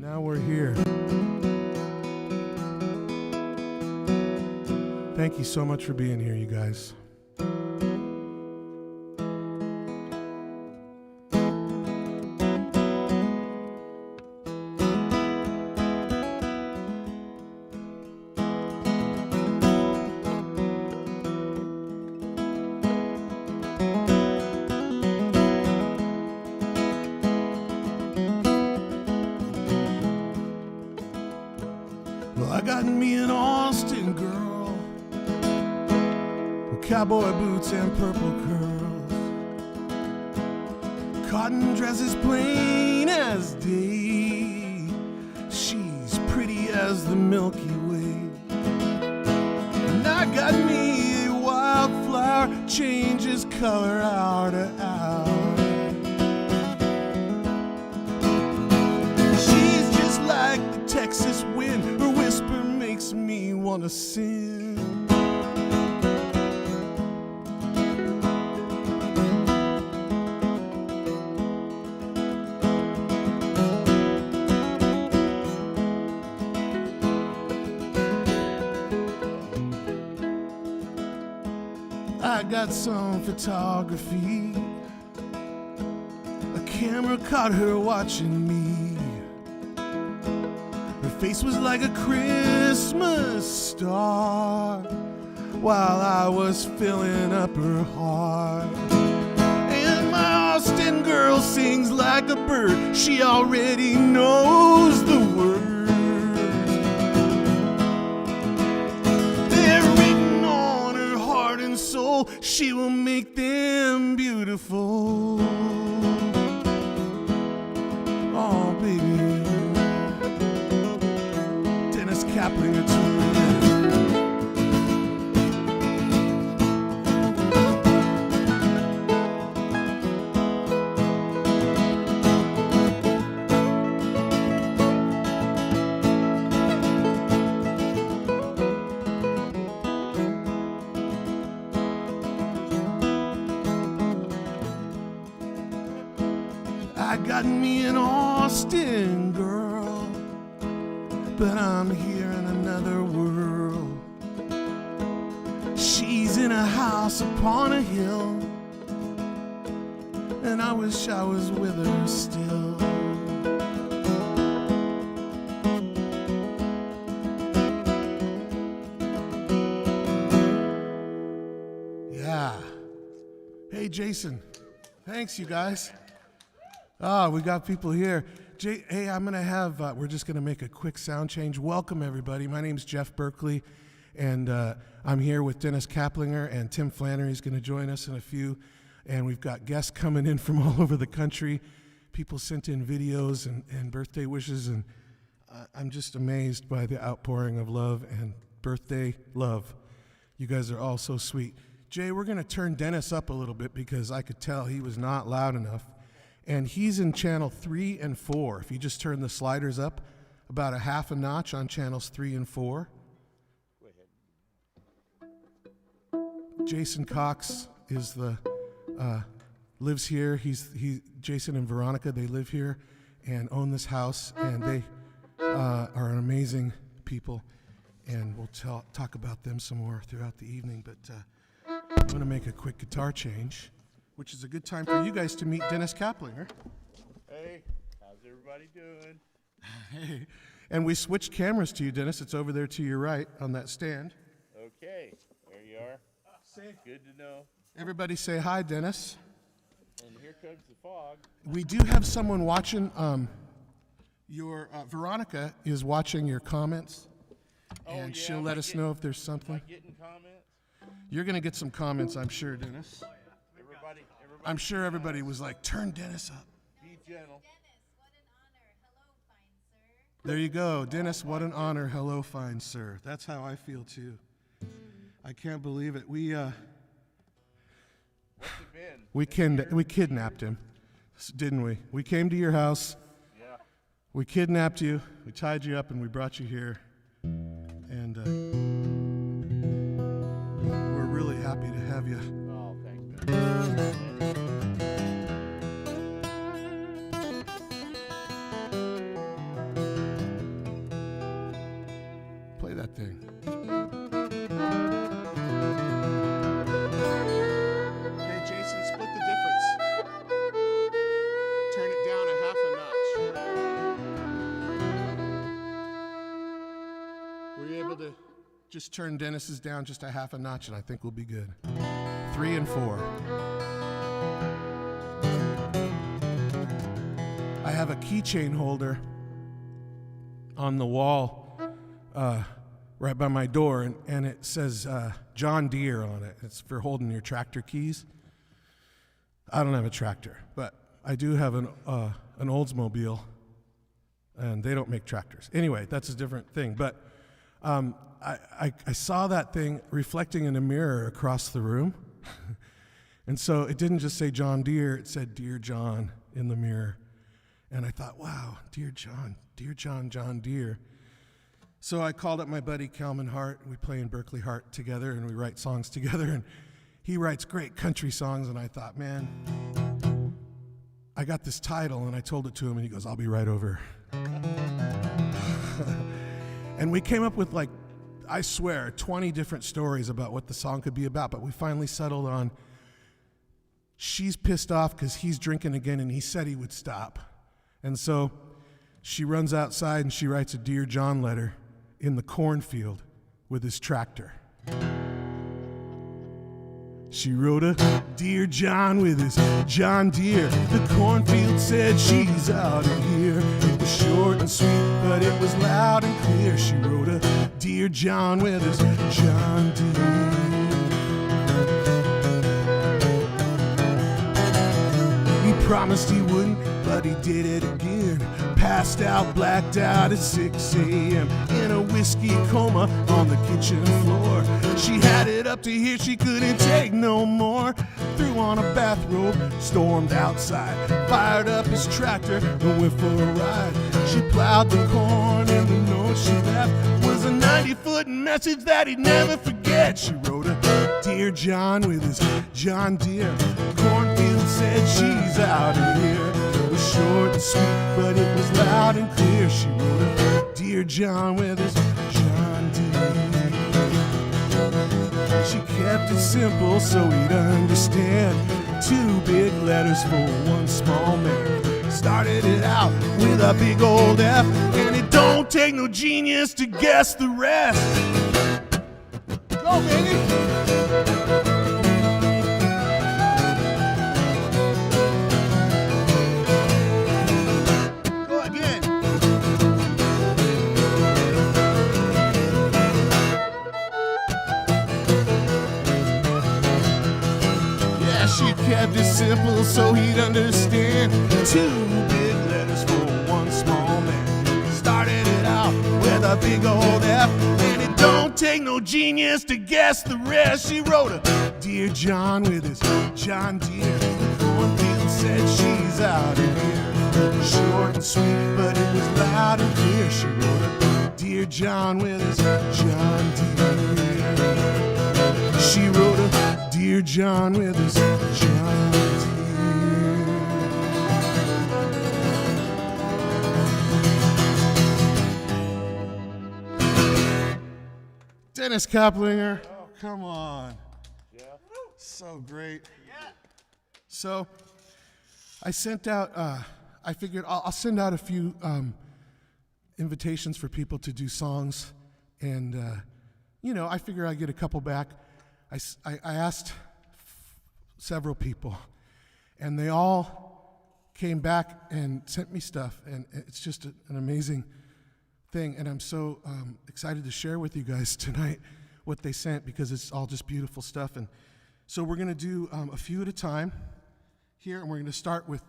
Now we're here. Thank you so much for being here, you guys. Well, I got me an Austin girl with cowboy boots and purple curls, cotton dresses plain as day. She's pretty as the Milky Way. And I got me a wildflower, changes color hour to hour. She's just like the Texas wind, her whisper makes me want to sing. I got some photography. A camera caught her watching me. Her face was like a Christmas star while I was filling up her heart. And my Austin girl sings like a bird. She already knows the words. Soul, she will make them beautiful. Oh, baby. Dennis CAPLINGER too. I got me an Austin girl, but I'm here in another world. She's in a house upon a hill, and I wish I was with her still. Yeah. Hey, Jason. Thanks, you guys. We got people here. Hey, I'm going to have, we're just going to make a quick sound change. Welcome, everybody. My name's Jeff Berkley, and I'm here with Dennis CAPLINGER, and Tim Flannery is going to join us in a few. And we've got guests coming in from all over the country. People sent in videos and birthday wishes, and I'm just amazed by the outpouring of love and birthday love. You guys are all so sweet. Jay, we're going to turn Dennis up a little bit because I could tell he was not loud enough. And he's in channel 3 and 4. If you just turn the sliders up about a half a notch on channels 3 and 4. Go ahead. Jason Cox is lives here. Jason and Veronica, they live here and own this house, and they are amazing people. And we'll talk about them some more throughout the evening. But I'm going to make a quick guitar change, which is a good time for you guys to meet Dennis CAPLINGER. Hey, how's everybody doing? Hey, and we switched cameras to you, Dennis. It's over there to your right on that stand. Okay, there you are. Good to know. Everybody say hi, Dennis. And here comes the fog. We do have someone watching. Veronica is watching your comments, and yeah, she'll let us know if there's something. Am I getting comments? You're going to get some comments, I'm sure, Dennis. Everybody, I'm sure everybody was like, turn Dennis up. be gentle. Dennis, what an honor. Hello, fine sir. There you go. Dennis, what an honor. Hello, fine sir. That's how I feel, too. I can't believe it. What's it been? We kidnapped him, didn't we? We came to your house. Yeah. We kidnapped you. We tied you up, and we brought you here. And we're really happy to have you. Oh, thanks, man. Hey, Jason, split the difference. Turn it down a half a notch. Were you able to just turn Dennis's down just a half a notch, and I think we'll be good. 3 and 4. I have a keychain holder on the wall right by my door, and it says John Deere on it. It's for holding your tractor keys. I don't have a tractor, but I do have an Oldsmobile, and they don't make tractors. Anyway, that's a different thing. But I saw that thing reflecting in a mirror across the room. And so it didn't just say John Deere, it said Dear John in the mirror. And I thought, wow, Dear John, John Deere. So I called up my buddy Calvin Hart. We play in Berkley Hart together, and we write songs together. And he writes great country songs. And I thought, man, I got this title, and I told it to him, and he goes, I'll be right over. And we came up with, like, I swear, 20 different stories about what the song could be about. But we finally settled on she's pissed off because he's drinking again, and he said he would stop. And so she runs outside and she writes a Dear John letter in the cornfield with his tractor. She wrote a Dear John with his John Deere. The cornfield said she's out of here. It was short and sweet, but it was loud and clear. She wrote a Dear John with his John Deere. He promised he wouldn't, but he did it again. Passed out, blacked out at 6 a.m. in a whiskey coma on the kitchen floor. She had it up to here, she couldn't take no more. Threw on a bathrobe, stormed outside, fired up his tractor and went for a ride. She plowed the corn, and the note she left was a 90-foot message that he'd never forget. She wrote a Dear John with his John Deere. Cornfield said she's out of here. It was short and sweet, but it was loud and clear. She wrote a Dear John with his John Deere. She kept it simple so he'd understand. 2 big letters for one small man. Started it out with a big old F, and it don't take no genius to guess the rest. Go, baby! She kept it simple so he'd understand. 2 big letters for one small man. Started it out with a big old F, and it don't take no genius to guess the rest. She wrote a Dear John with his John Deere. The cornfield said she's out of here. Short and sweet, but it was loud and clear. She wrote a Dear John with his John Deere. She wrote a Dear John with his John Deere. Dennis CAPLINGER. Oh, come on. Yeah. So great. Yeah. So I sent out, I figured I'll send out a few invitations for people to do songs. And, I figure I'd get a couple back. I asked several people, and they all came back and sent me stuff, and it's just an amazing thing, and I'm so excited to share with you guys tonight what they sent, because it's all just beautiful stuff. And so we're going to do a few at a time here, and we're going to start with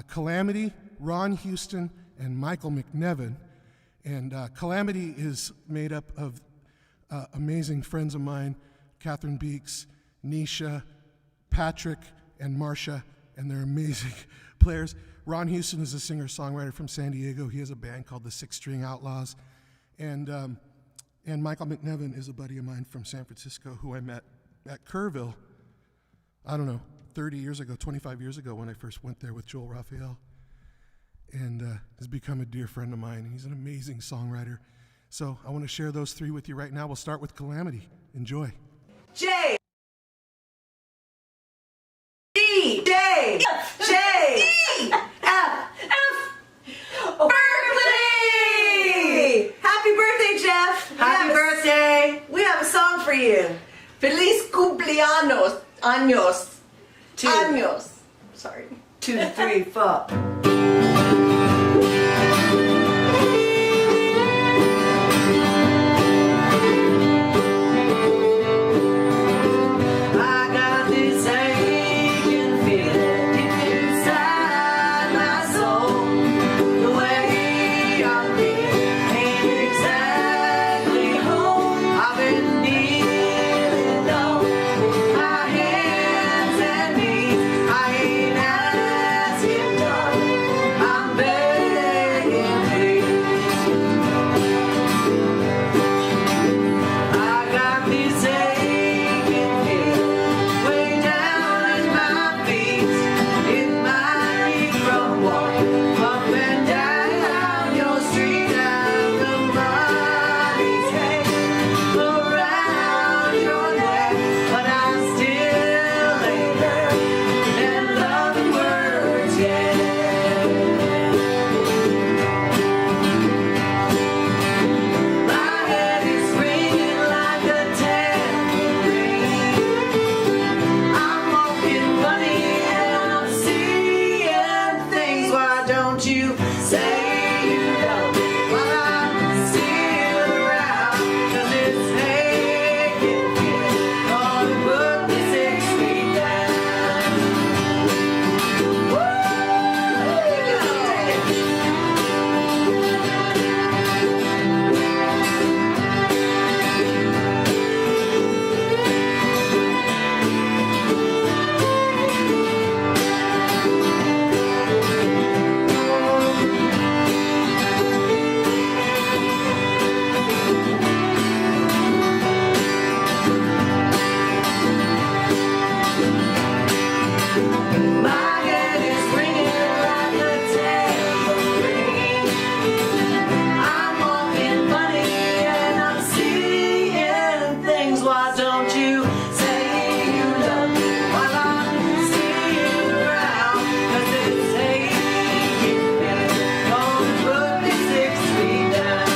Calamity, Ron Houston, and Michael McNevin. And Calamity is made up of amazing friends of mine, Catherine Beeks, Nisha, Patrick, and Marcia, and they're amazing players. Ron Houston is a singer-songwriter from San Diego. He has a band called the Six String Outlaws. And Michael McNevin is a buddy of mine from San Francisco who I met at Kerrville, 30 years ago, 25 years ago when I first went there with Joel Raphael. And has become a dear friend of mine. He's an amazing songwriter, So I want to share those three with you right now. We'll start with Calamity. Enjoy. J D J J F Berkley! Happy birthday, Jeff! Happy birthday! We have a song for you. Feliz cumpleaños, años, Años. Sorry. 2, 3, 4. I got this aching feeling inside my soul. The way I'm feeling ain't exactly home. I've been kneeling down, my hands and knees. I ain't asking God, I'm begging please. I got this aching feeling way down in my feet. It might from walking up and down your street, and the money's hanging around your neck, but I still ain't heard them loving words yet. My head is ringing like a tambourine. I'm walking funny and I'm seeing things. Why don't you say you love me while I'm still around? 'Cause it's aching feeling gonna put me 6 feet down. Woo! My head is ringing like a tambourine. I'm walking funny and I'm seeing things. Why don't you say you love me while I'm still around? 'Cause it's aching feeling gonna put me 6 feet down.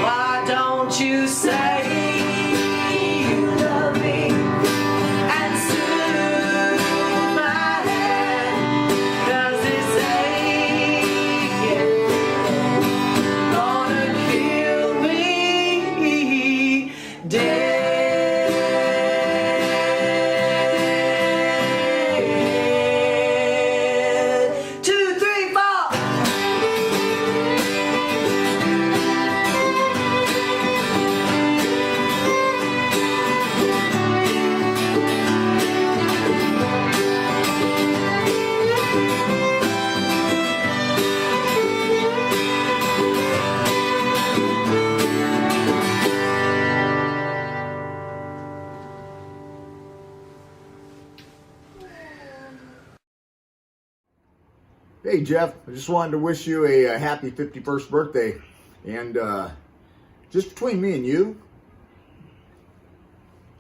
Why don't you say you love me and soothe my head? 'Cause it's aching gonna kill me dead. 2, 3, 4. Hey Jeff, I just wanted to wish you a happy 51st birthday. And just between me and you,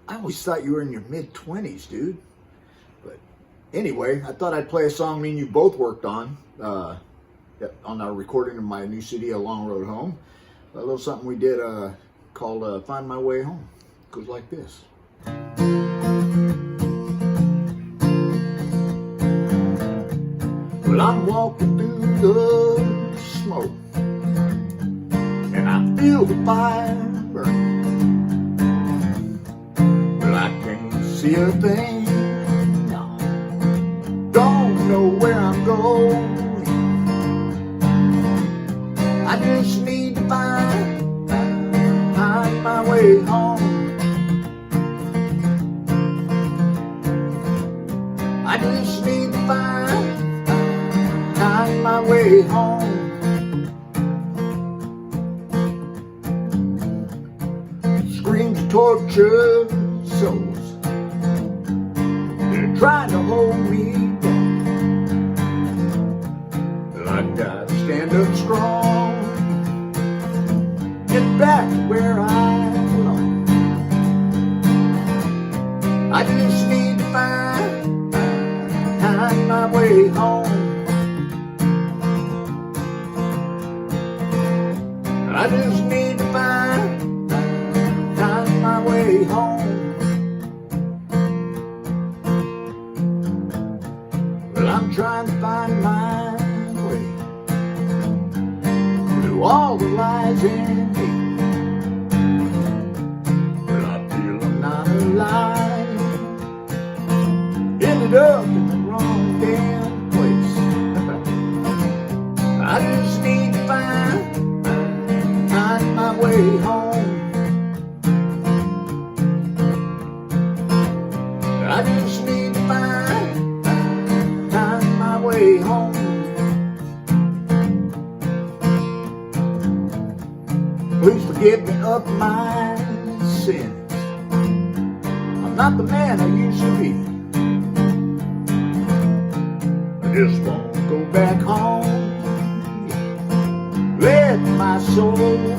I always thought you were in your mid-20s, dude. But anyway, I thought I'd play a song me and you both worked on our recording of my new CD, A Long Road Home. A little something we did called Find My Way Home. Goes like this. Well, I'm walking through the smoke and I feel the fire burning. Well, I can't see a thing, no. Don't know where I'm going. I just need to find my way home. I just need to find my way home. Screams of torture souls, they're trying to hold me down. Well, I got stand up strong, get back where I belong. I just need to find my way home. I just need to find my way home. Well, I'm trying to find my way through all the lies and hate. Well, I feel I'm not alive. Ended up in the wrong damn place. I just need to find my way home. I just need to find my way home. Please forgive me of my sins. I'm not the man I used to be. I just won't go back home. Let my soul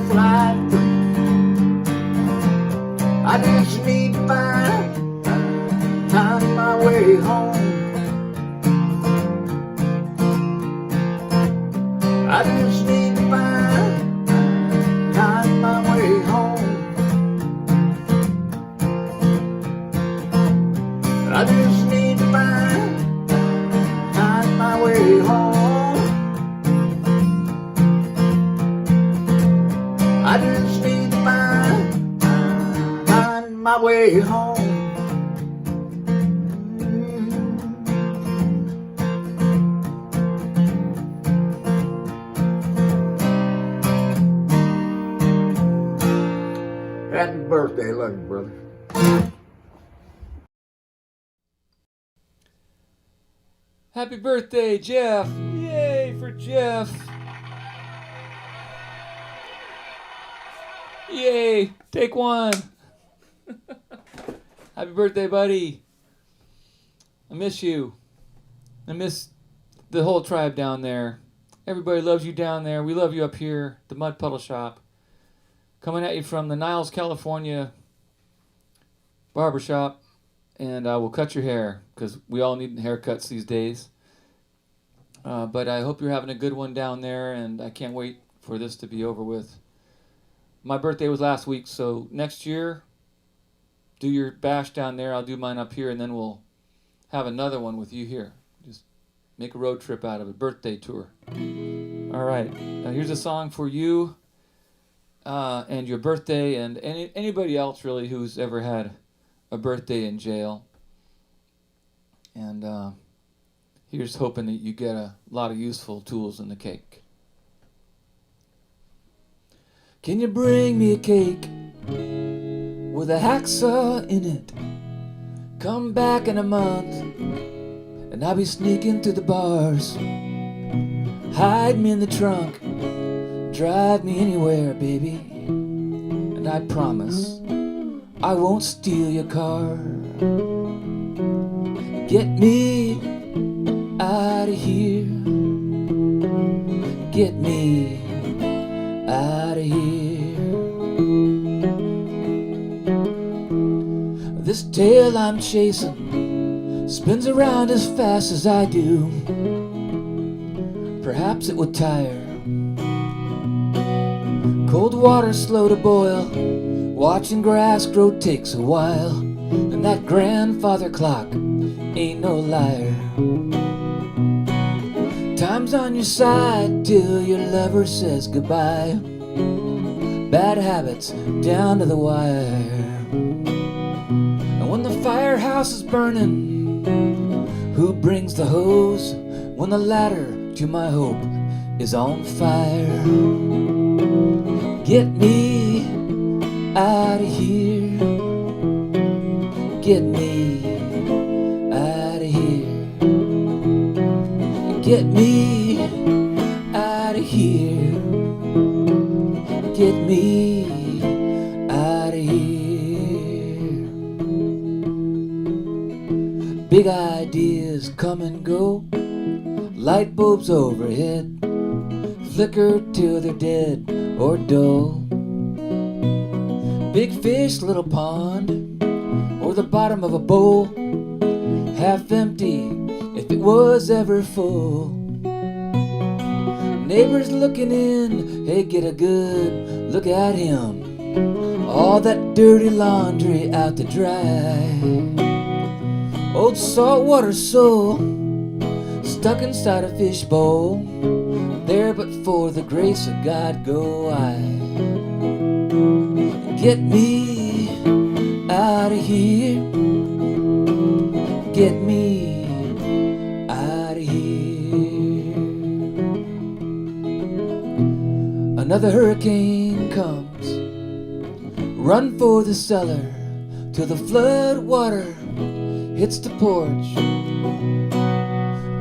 fly free. I just need to find my way home. I just need to find my way home. I just need to find my way home. I just need to find my way home. Happy birthday, love you, brother. Happy birthday, Jeff! Yay for Jeff! Yay! Take one! Happy birthday, buddy! I miss you. I miss the whole tribe down there. Everybody loves you down there. We love you up here, the Mud Puddle Shop. Coming at you from the Niles, California barbershop. And we'll cut your hair, because we all need haircuts these days. But I hope you're having a good one down there, and I can't wait for this to be over with. My birthday was last week, so next year, do your bash down there. I'll do mine up here, and then we'll have another one with you here. Just make a road trip out of it, birthday tour. All right, now here's a song for you and your birthday, and anybody else really who's ever had a birthday in jail. And here's hoping that you get a lot of useful tools in the cake. Can you bring me a cake with a hacksaw in it? Come back in a month and I'll be sneaking through the bars. Hide me in the trunk, drive me anywhere, baby, and I promise I won't steal your car. Get me out of here. Get me out of here. This tail I'm chasing spins around as fast as I do. Perhaps it would tire. Cold water slow to boil. Watching grass grow takes a while, and that grandfather clock ain't no liar. Time's on your side till your lover says goodbye. Bad habits down to the wire. And when the firehouse is burning, who brings the hose when the ladder to my hope is on fire? Get me out of here. Get me out of here. Get me out of here. Get me out of here. Big ideas come and go, light bulbs overhead, flicker till they're dead or dull. Big fish, little pond, or the bottom of a bowl, half empty if it was ever full. Neighbors looking in, hey, get a good look at him. All that dirty laundry out to dry. Old saltwater soul stuck inside a fishbowl. There but for the grace of God go I. Get me out of here. Get me out of here. Another hurricane comes. Run for the cellar till the flood water hits the porch.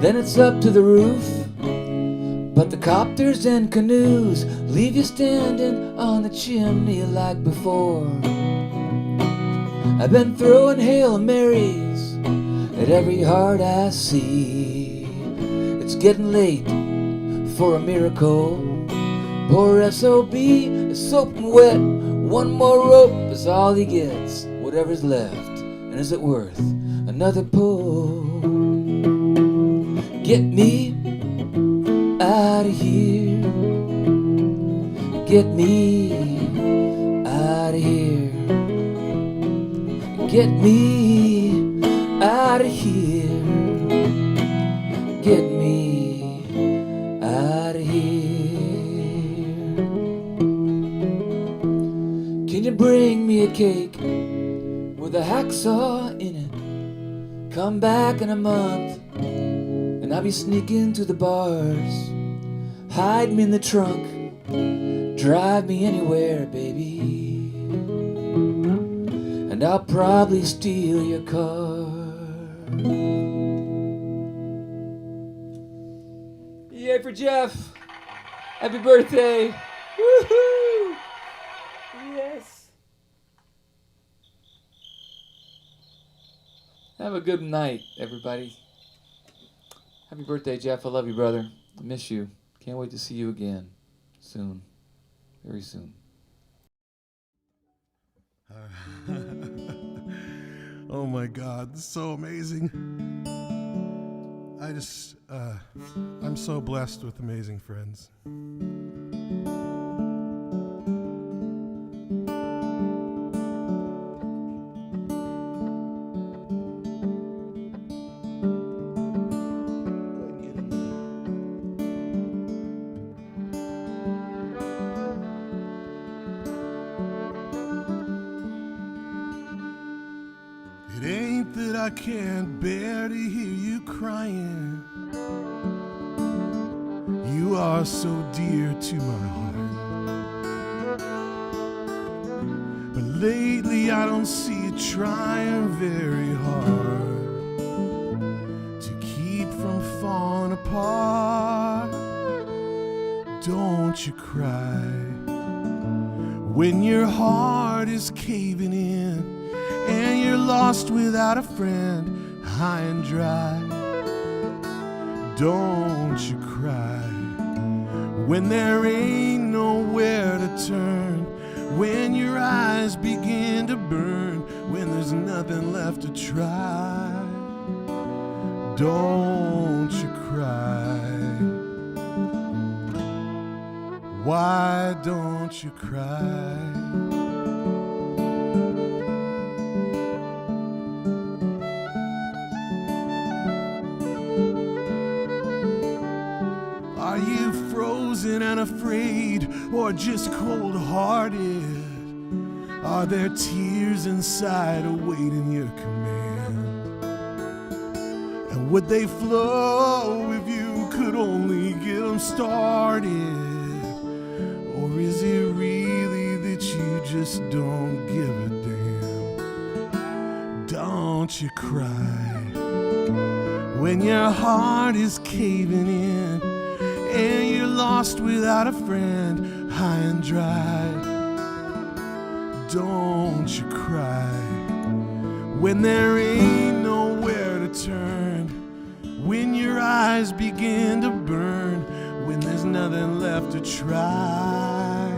Then it's up to the roof, but the copters and canoes leave you standing on the chimney like before. I've been throwing Hail Marys at every heart I see. It's getting late for a miracle. Poor SOB is soaking wet. One more rope is all he gets. Whatever's left, and is it worth another pull? Get me out of here. Get me out of here. Get me out of here. Get me out of here. Can you bring me a cake with a hacksaw in it? Come back in a month and I'll be sneaking to the bars. Hide me in the trunk, drive me anywhere, baby, and I'll probably steal your car. Yay for Jeff! Happy birthday! Woohoo! Yes! Have a good night, everybody. Happy birthday, Jeff. I love you, brother. I miss you. Can't wait to see you again. Soon. Very soon. Oh my God, so amazing. I'm so blessed with amazing friends. It ain't that I can't bear to hear you crying. You are so dear to my heart. But lately I don't see you trying very hard to keep from falling apart. Don't you cry when your heart is caving in and you're lost without a friend, high and dry. Don't you cry when there ain't nowhere to turn, when your eyes begin to burn, when there's nothing left to try. Don't you cry. Why don't you cry? Are you frozen and afraid, or just cold-hearted? Are there tears inside awaiting your command? And would they flow if you could only get them started? Or is it really that you just don't give a damn? Don't you cry when your heart is caving in and you're lost without a friend, high and dry. Don't you cry when there ain't nowhere to turn, when your eyes begin to burn, when there's nothing left to try.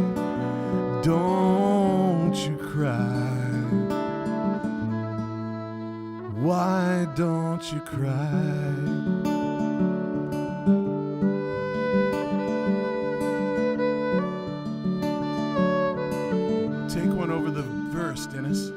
Don't you cry. Why don't you cry? Take one over the verse, Dennis.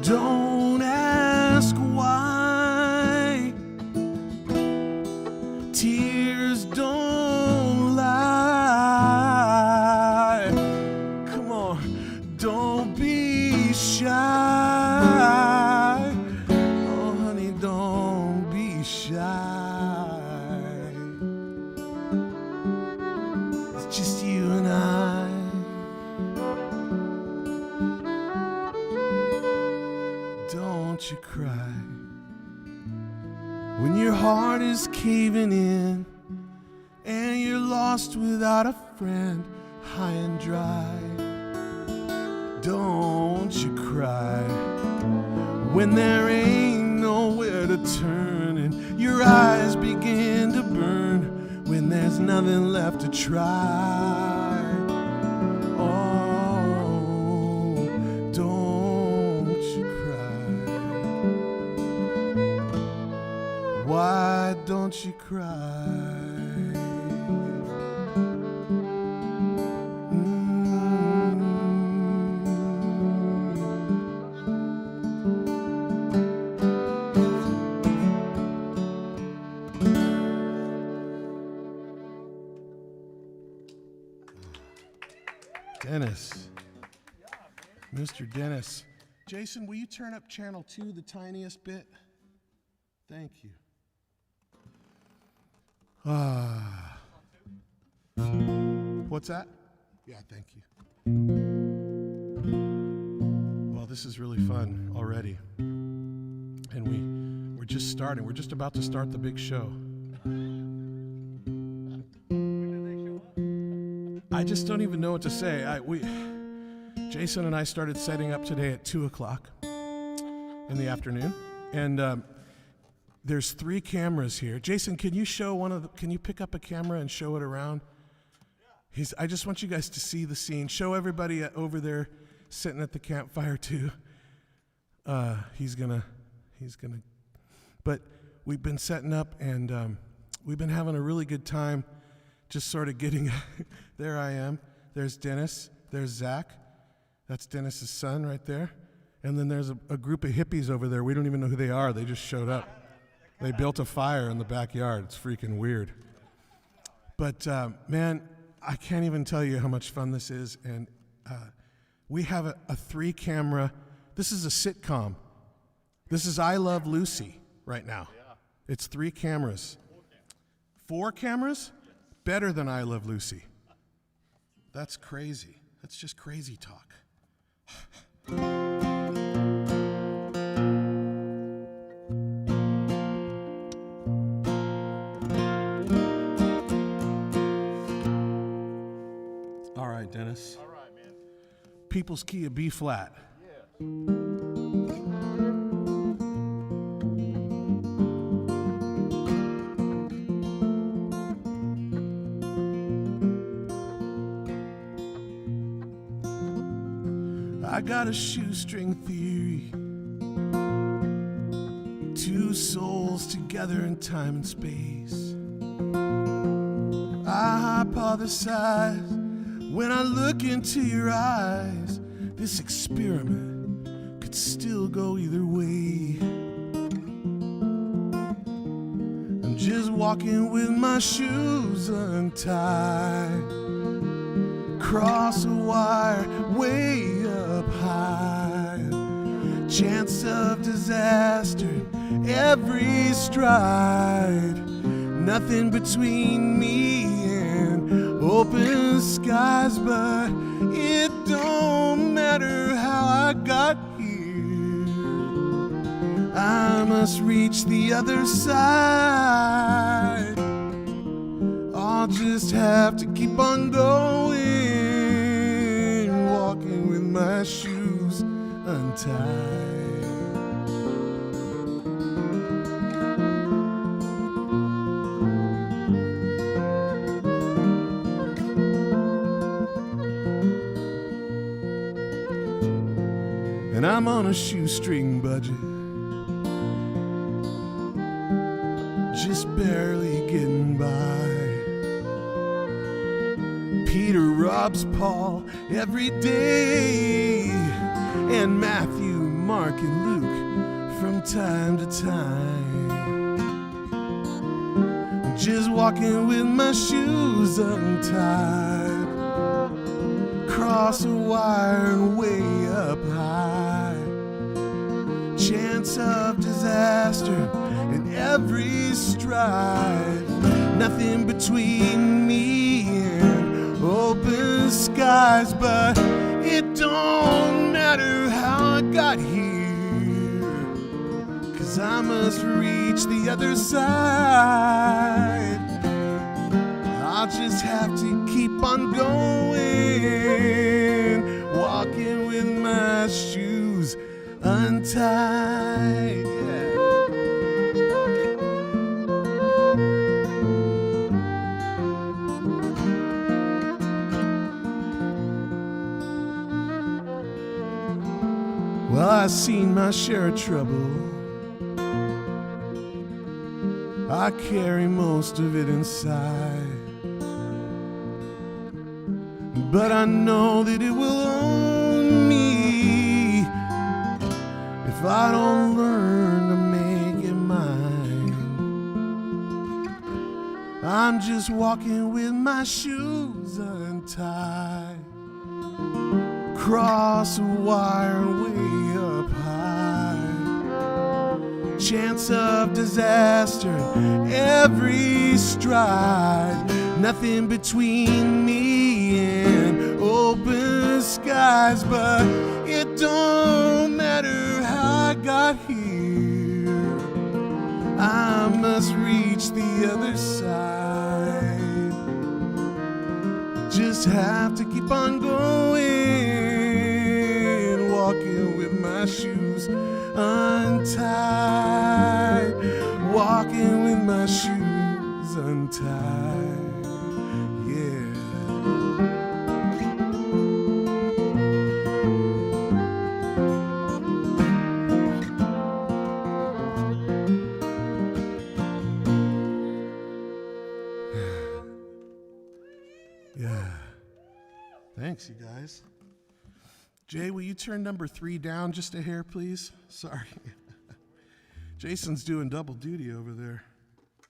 Don't ask why. Tears don't lie. Come on, don't be shy. Oh, honey, don't be shy. It's just you and I. Don't you cry when your heart is caving in and you're lost without a friend, high and dry. Don't you cry when there ain't nowhere to turn and your eyes begin to burn when there's nothing left to try. Oh, don't you cry. Why don't you cry? Dennis. Mr. Dennis. Jason, will you turn up channel 2 the tiniest bit? Thank you. What's that? Yeah, thank you. Well, this is really fun already. And we're just starting. We're just about to start the big show. I just don't even know what to say. Jason and I started setting up today at 2 o'clock in the afternoon. And there's 3 cameras here. Jason, can you can you pick up a camera and show it around? I just want you guys to see the scene. Show everybody over there sitting at the campfire too. He's gonna, but we've been setting up and we've been having a really good time just sort of getting, there I am. There's Dennis, there's Zach. That's Dennis's son right there. And then there's a group of hippies over there. We don't even know who they are. They just showed up. They built a fire in the backyard. It's freaking weird. But man, I can't even tell you how much fun this is. And we have a 3-camera, this is a sitcom. This is I Love Lucy right now. It's 3 cameras. 4 cameras? Better than I Love Lucy. That's crazy. That's just crazy talk. All right, Dennis. All right, man. People's key of B flat. Yeah. I got a shoestring theory. 2 souls together in time and space. I hypothesize when I look into your eyes, this experiment could still go either way. I'm just walking with my shoes untied, cross a wire way up high, chance of disaster every stride, nothing between me open skies, but it don't matter how I got here. I must reach the other side. I'll just have to keep on going, walking with my shoes untied. And I'm on a shoestring budget, just barely getting by. Peter robs Paul every day, and Matthew, Mark, and Luke from time to time. Just walking with my shoes untied, cross a wire and way up high. Chance of disaster in every stride. Nothing between me and open skies, but it don't matter how I got here, 'cause I must reach the other side. I'll just have to keep on going, walking with my shoes untied. Yeah. Well, I've seen my share of trouble. I carry most of it inside, but I know that it will own me if I don't learn to make it mine. I'm just walking with my shoes untied, cross a wire way up high. Chance of disaster every stride. Nothing between me and open skies, but it don't matter how I got here. I must reach the other side. Just have to keep on going, walking with my shoes untied, walking with my shoes untied. Yeah. Yeah. Thanks, you guys. Jay, will you turn number 3 down just a hair, please? Sorry. Jason's doing double duty over there.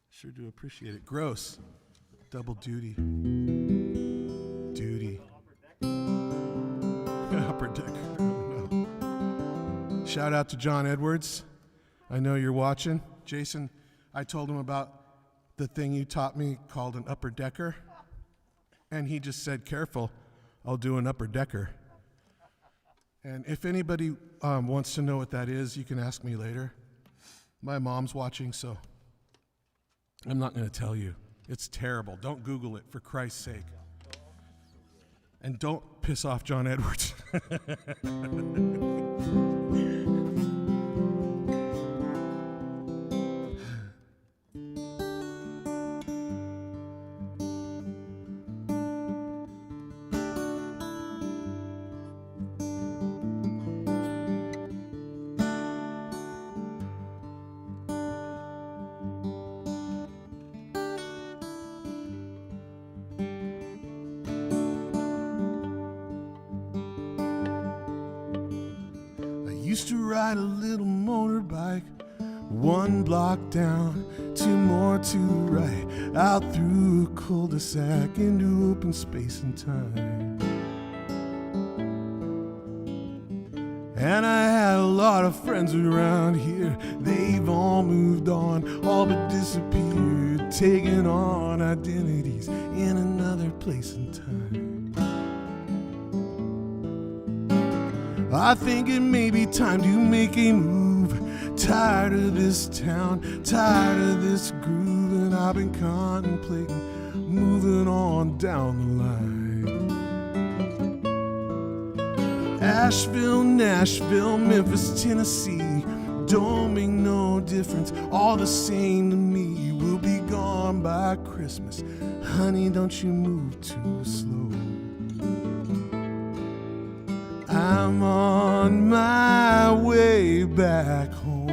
Sure do appreciate it. Gross. Double duty. Duty. Upper decker. Oh, no. Shout out to John Edwards. I know you're watching. Jason, I told him about the thing you taught me called an upper decker. And he just said, careful, I'll do an upper decker. And if anybody wants to know what that is, you can ask me later. My mom's watching, so I'm not going to tell you. It's terrible. Don't Google it, for Christ's sake. And don't piss off John Edwards. Used to ride a little motorbike, 1 block down, 2 more to right, out through a cul-de-sac into open space and time. And I had a lot of friends around here. They've all moved on, all but disappeared, taking on identities in another place and time. I think it may be time to make a move. Tired of this town, tired of this groove, and I've been contemplating moving on down the line. Asheville, Nashville, Memphis, Tennessee, don't make no difference, all the same to me. We'll be gone by Christmas. Honey, don't you move too slow. I'm on my way back home.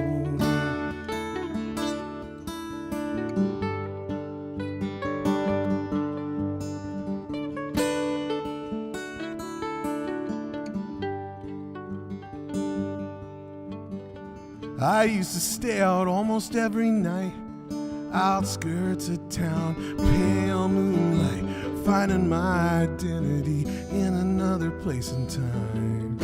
I used to stay out almost every night, outskirts of town, pale moonlight, finding my identity in another place and time.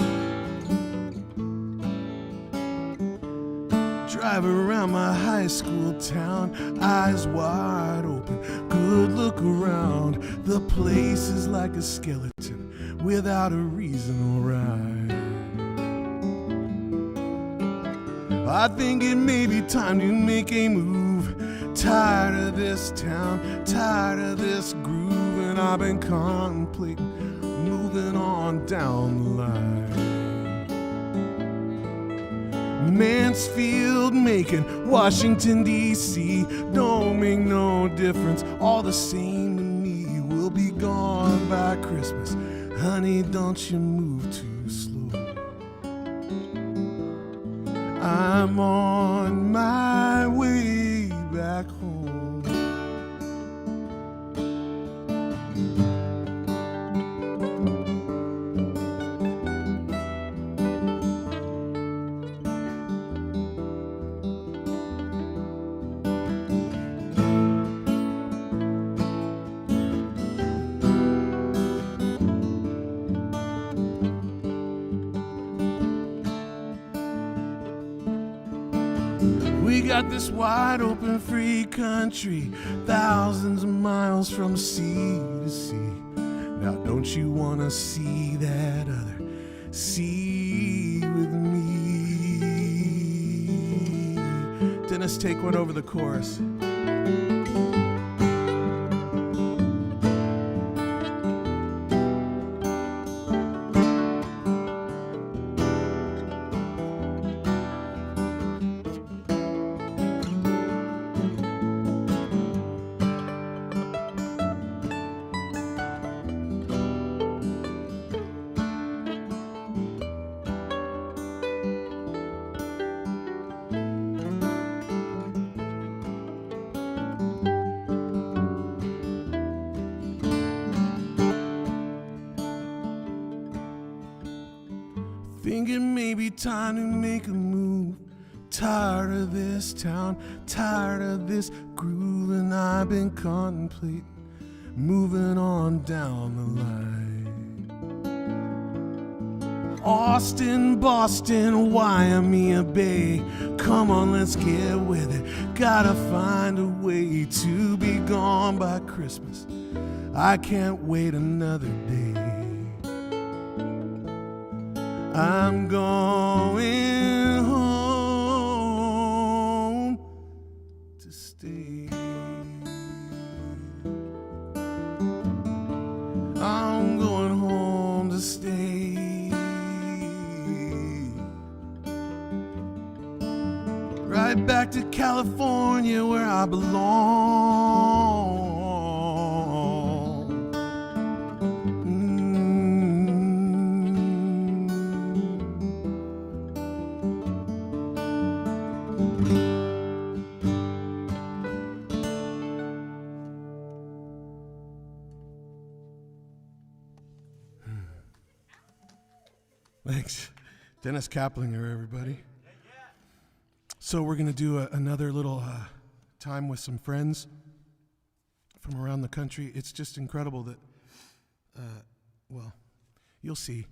Drive around my high school town, eyes wide open, good look around. The place is like a skeleton without a reason or rhyme. I think it may be time to make a move. Tired of this town, tired of this groove, and I've been contemplating moving on down the line. Mansfield, Macon, Washington, D.C., don't make no difference, all the same to me. We'll be gone by Christmas. Honey, don't you move too slow. I'm on my way back home. We got this wide open free country, thousands of miles from sea to sea. Now don't you wanna see that other sea with me? Dennis, take one over the chorus. Think it may be time to make a move. Tired of this town, tired of this groove, and I've been contemplating moving on down the line. Austin, Boston, Waimea Bay, come on, let's get with it. Gotta find a way to be gone by Christmas. I can't wait another day. I'm going home to stay. I'm going home to stay. Right back to California where I belong. Thanks. Dennis CAPLINGER, everybody. So we're going to do another little time with some friends from around the country. It's just incredible that, well, you'll see.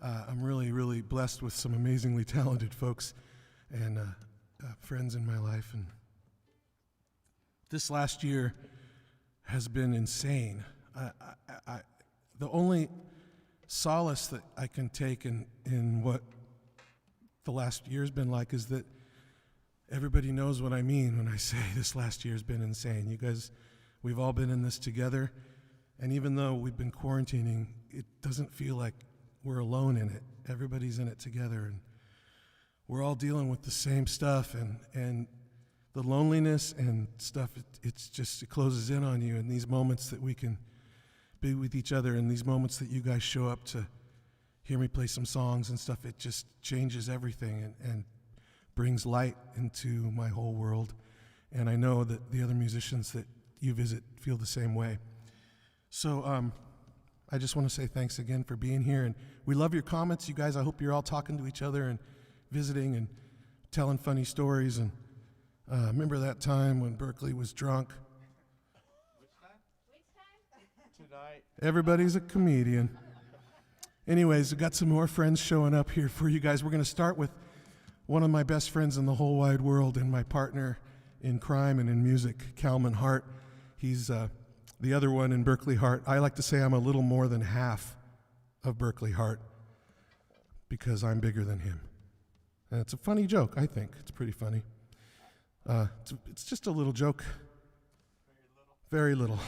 I'm really, really blessed with some amazingly talented folks and friends in my life. And this last year has been insane. The only solace that I can take in what the last year's been like is that everybody knows what I mean when I say this last year's been insane. You guys, we've all been in this together, and even though we've been quarantining, it doesn't feel like we're alone in it. Everybody's in it together, and we're all dealing with the same stuff, and the loneliness and stuff, it closes in on you in these moments that we can be with each other, and these moments that you guys show up to hear me play some songs and stuff. It just changes everything and brings light into my whole world. And I know that the other musicians that you visit feel the same way. So I just want to say thanks again for being here. And we love your comments, you guys. I hope you're all talking to each other and visiting and telling funny stories. And remember that time when Berkley was drunk? Tonight. Everybody's a comedian. Anyways, we've got some more friends showing up here for you guys. We're going to start with one of my best friends in the whole wide world and my partner in crime and in music, Calman Hart. He's the other one in Berkley Hart. I like to say I'm a little more than half of Berkley Hart because I'm bigger than him. And it's a funny joke, I think. It's pretty funny. It's just a little joke. Very little.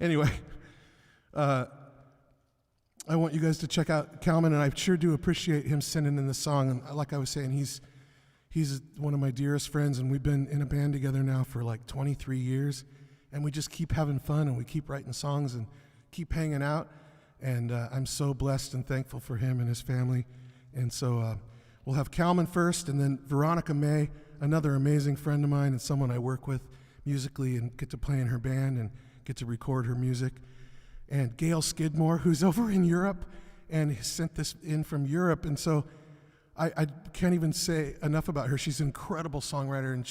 Anyway, I want you guys to check out Calman, and I sure do appreciate him sending in the song. And like I was saying, he's one of my dearest friends, and we've been in a band together now for like 23 years, and we just keep having fun, and we keep writing songs and keep hanging out, and I'm so blessed and thankful for him and his family. And so we'll have Calman first, and then Veronica May, another amazing friend of mine and someone I work with musically and get to play in her band and get to record her music. And Gail Skidmore, who's over in Europe and sent this in from Europe. And so I can't even say enough about her. She's an incredible songwriter, and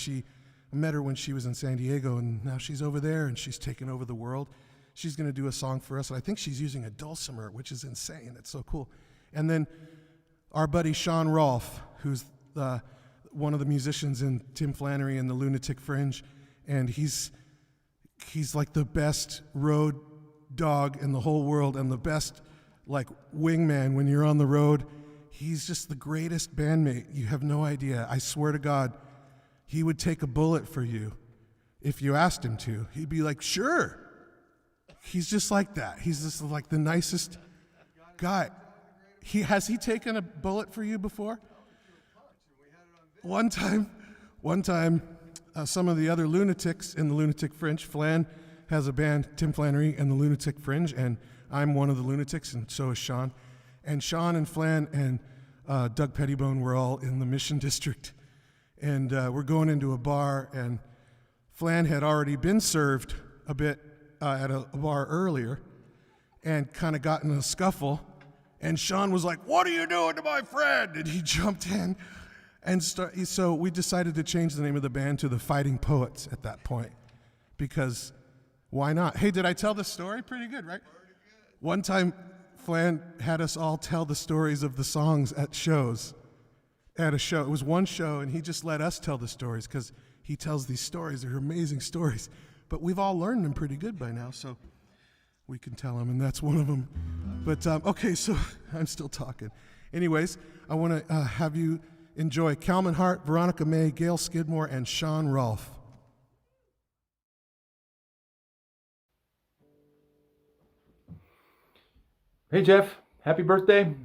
I met her when she was in San Diego, and now she's over there and she's taken over the world. She's going to do a song for us, and I think she's using a dulcimer, which is insane. It's so cool. And then our buddy Sean Rolfe, who's one of the musicians in Tim Flannery and the Lunatic Fringe, and he's like the best road dog in the whole world and the best like wingman when you're on the road. He's just the greatest bandmate. You have no idea. I swear to God, he would take a bullet for you if you asked him to. He'd be like, sure. He's just like that. He's just like the nicest guy. Has he taken a bullet for you before? One time, some of the other lunatics in the Lunatic Fringe, Flan has a band, Tim Flannery and the Lunatic Fringe, and I'm one of the lunatics, and so is Sean. And Sean and Flan and Doug Pettibone were all in the Mission District, and we're going into a bar, and Flan had already been served a bit at a bar earlier and kind of got in a scuffle, and Sean was like, "What are you doing to my friend?" And he jumped in, and so we decided to change the name of the band to the Fighting Poets at that point, because why not? Hey, did I tell the story? Pretty good, right? One time, Flan had us all tell the stories of the songs at shows. At a show. It was one show, and he just let us tell the stories because he tells these stories. They're amazing stories. But we've all learned them pretty good by now, so we can tell them, and that's one of them. But, okay, so I'm still talking. Anyways, I want to have you enjoy Calman Hart, Veronica May, Gail Skidmore, and Sean Rolfe. Hey Jeff, happy birthday.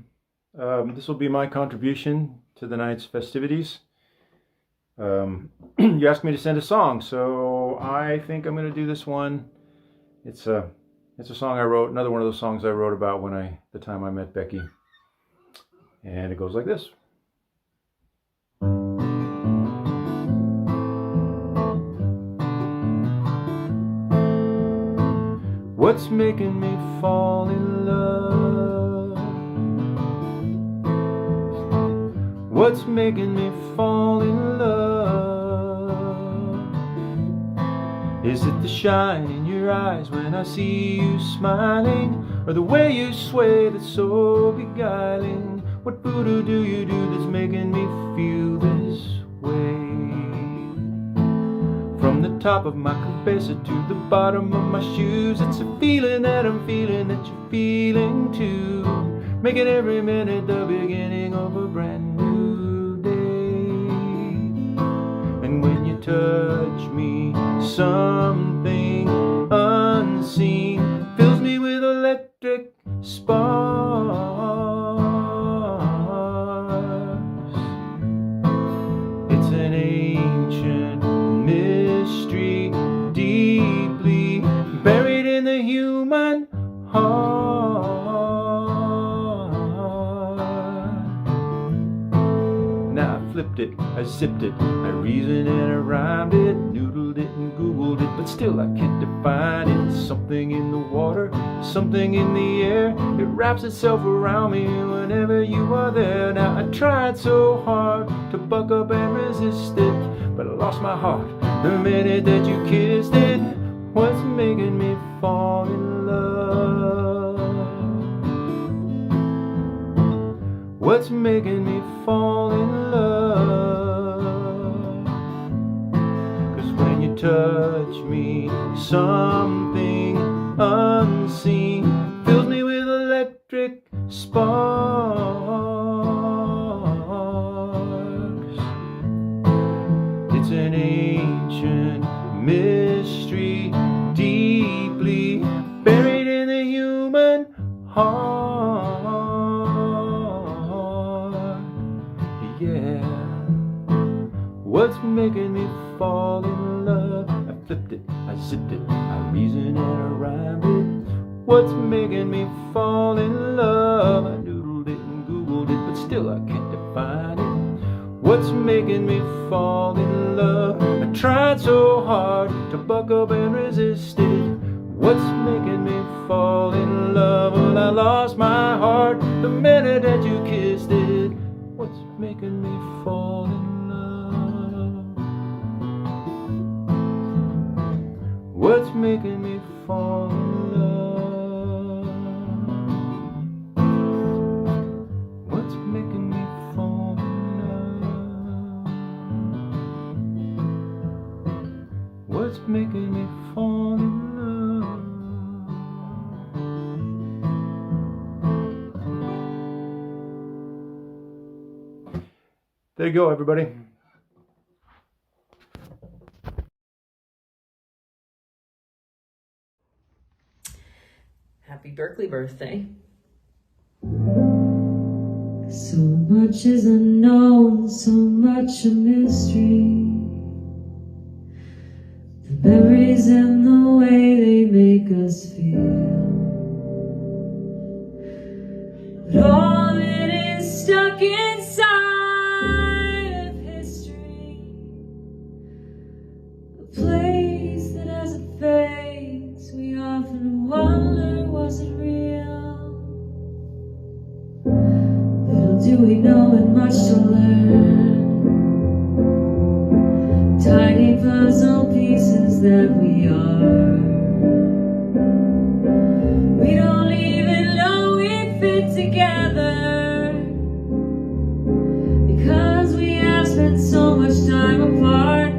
This will be my contribution to the night's festivities. You asked me to send a song, so I think I'm going to do this one. It's a song I wrote, another one of those songs I wrote about the time I met Becky. And it goes like this. What's making me fall in love? What's making me fall in love? Is it the shine in your eyes when I see you smiling? or the way you sway that's so beguiling. What voodoo do you do that's making me feel this way? From the top of my cabeza to the bottom of my shoes, it's a feeling that I'm feeling that you're feeling too, making every minute the beginning of a brand new day. And when you touch me, something unseen fills me with electric sparks. It's an ancient mystery, deeply buried in the human heart. Now I flipped it, I zipped it, I reasoned and I rhymed it, noodled it and googled it, but still I can't define it. Something in the water, something in the air, it wraps itself around me whenever you are there. Now I tried so hard to buck up and resist it, but I lost my heart the minute that you kissed it. What's making me fall in love? What's making me fall in love? 'Cause when you touch me, something unseen fills me with electric sparks. It's an ancient mystery, deeply buried in the human heart. Yeah. What's making me fall in love? I flipped it, I zipped it, I reasoned and I rhymed it. What's making me fall in love? I noodled it and googled it, but still I can't define it. What's making me fall in love? I tried so hard to buck up and resist it. What's making me fall in love? Well, I lost my heart the minute that you kissed it. What's making me fall in love? What's making me fall in love? What's making me fall in love? What's making me fall in love? There you go, everybody. Happy Berkley birthday. So much is unknown, so much a mystery. The memories and the way they make us feel. But all of it is stuck inside of history. A place that as it fades, we often wonder, was it real? Little do we know and much to learn. Tiny puzzle pieces that we are. We don't even know we fit together, because we have spent so much time apart.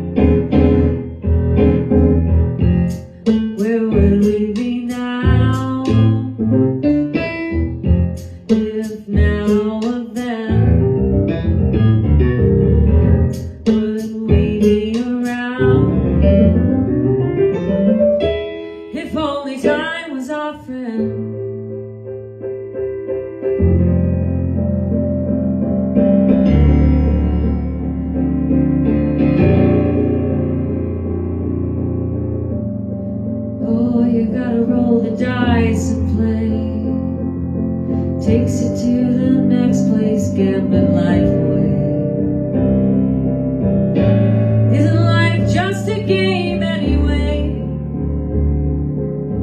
Where would we be now, if now or then? Would we be around, if only time was our friend? Oh, you gotta roll the dice and play. Takes you to the next place, gambling life away. Isn't life just a game anyway?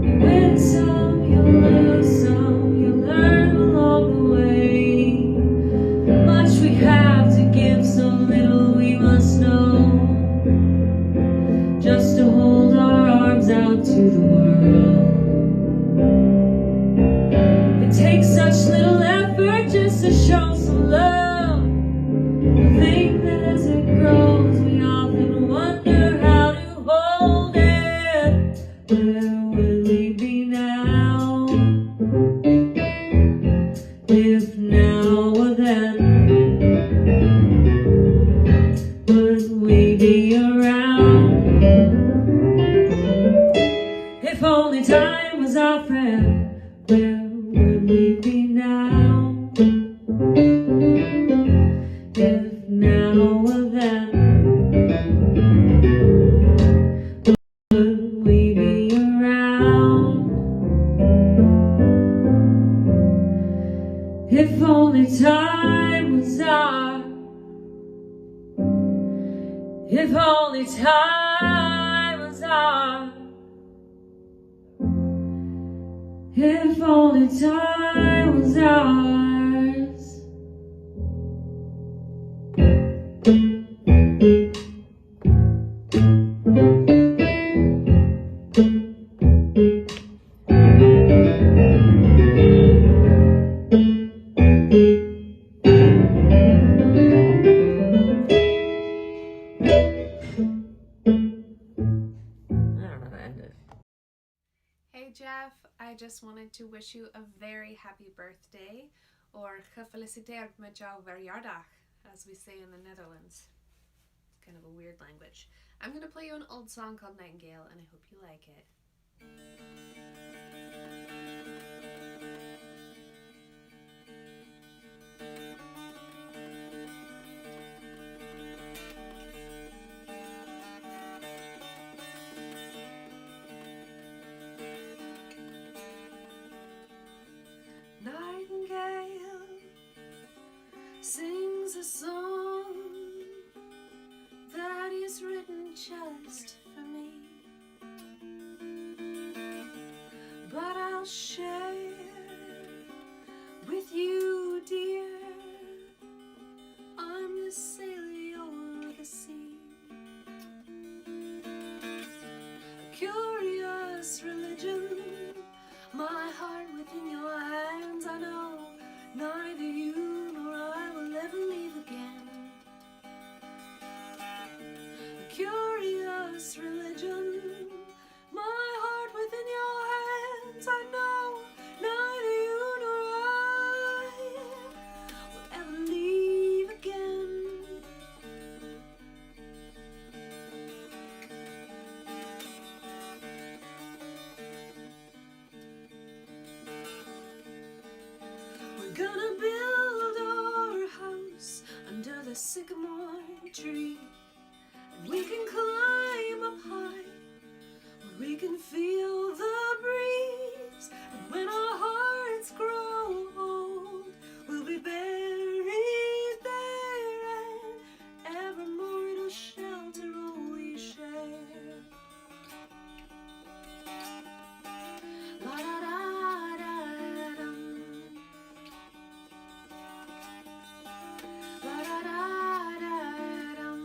You win some, you lose some, you learn along the way. Much we have to give, so little we must know, just to hold our arms out to the world. takes such little effort just to show some love. I think that as it grows, we often wonder how to hold it. Where will we be now? If now or then, would we be around? If only time was our friend, where would we be now? If now or then, would we be around? If only time was our, if only time was our, if only time was ours. Hey Jeff, I just wanted to wish you a very happy birthday, or gefeliciteerd met jouw verjaardag, as we say in the Netherlands. Kind of a weird language. I'm going to play you an old song called Nightingale, and I hope you like it. Nightingale sings a song that is written just for me, but I'll share with you, dear. I'm the sailor, you're the sea. A curious religion, my heart within your hands. I know neither you nor I will ever leave again. A curious religion, my heart within your hands. I know neither you nor I will ever leave again. We're gonna build our house under the sycamore tree, and we can climb up high where we can feel the breeze. And when our hearts grow old, we'll be buried there, and evermore it'll shelter all we share. La da da da dum. La da da da dum.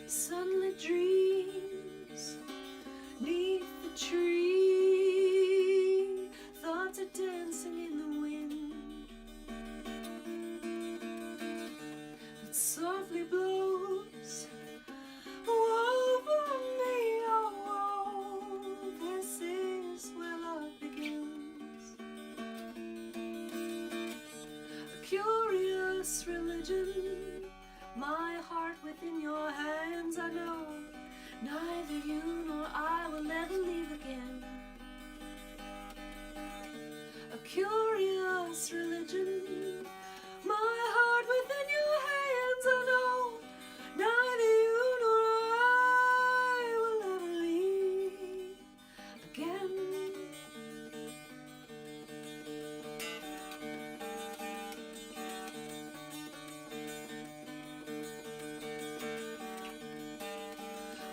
Sunlit dreams neath the tree, thoughts are dancing in the wind that softly blows over me. Oh, this is where love begins. A curious religion, my heart within your hands. I know neither you nor I will ever leave again. A curious religion, my heart within your hands. I know neither you nor I will ever leave again.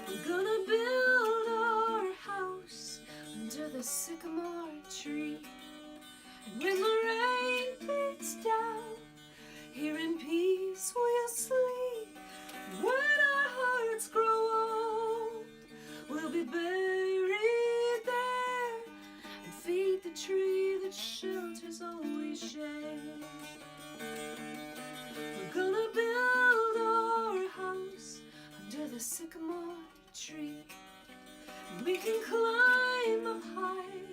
We're gonna build our house under the sycamore tree, and when the rain beats down here in can climb up high,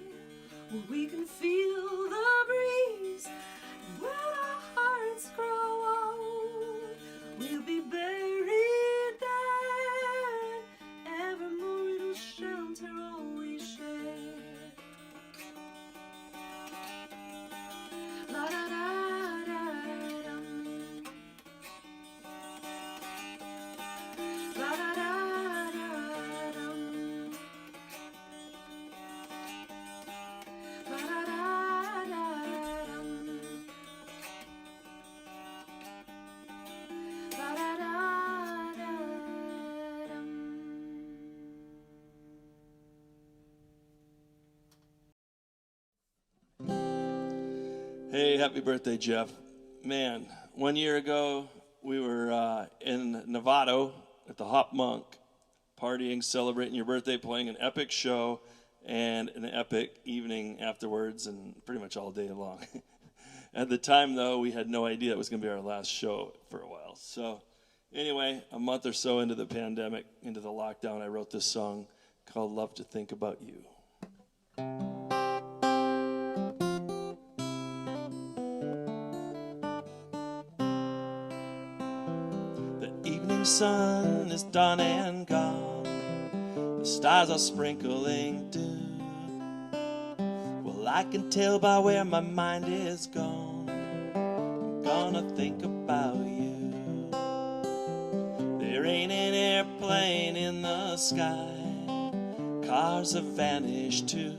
where we can feel the breeze. And when our hearts grow old, we'll be buried there. Evermore it'll shelter all we share. La da da da dum. La da da da dum. La da da da dum. La da da da dum. Hey, happy birthday, Jeff. Man, 1 year ago, we were in Nevada at the Hop Monk, partying, celebrating your birthday, playing an epic show and an epic evening afterwards, and pretty much all day long. At the time, though, we had no idea it was going to be our last show for a while. So anyway, a month or so into the pandemic, into the lockdown, I wrote this song called Love to Think About You. The sun is done and gone, the stars are sprinkling dew. Well, I can tell by where my mind is gone, I'm gonna think about you. There ain't an airplane in the sky, cars have vanished too.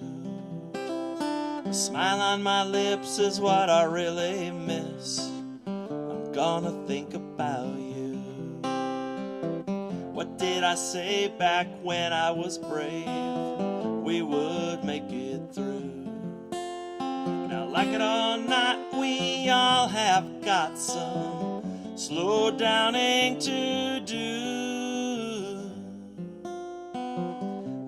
A smile on my lips is what I really miss, I'm gonna think about you. What did I say back when I was brave? We would make it through. Now, like it or not, we all have got some slow downing to do.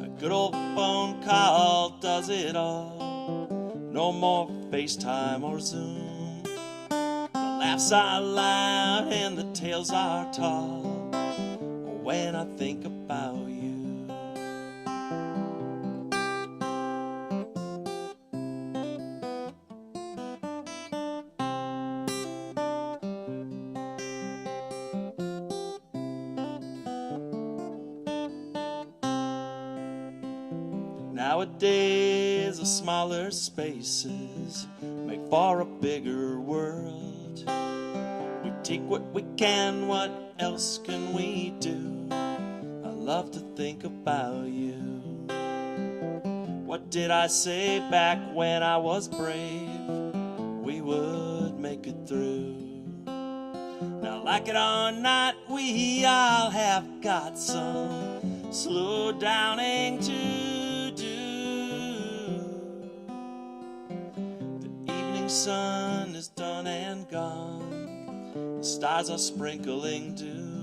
A good old phone call does it all. No more FaceTime or Zoom. The laughs are loud and the tales are tall when I think about you. Nowadays, the smaller spaces make for a bigger world. We take what we can, what else can we do? I love to think about you. What did I say back when I was brave? We would make it through. Now, like it or not, we all have got some slow downing to do. The evening sun is done and gone, the stars are sprinkling dew.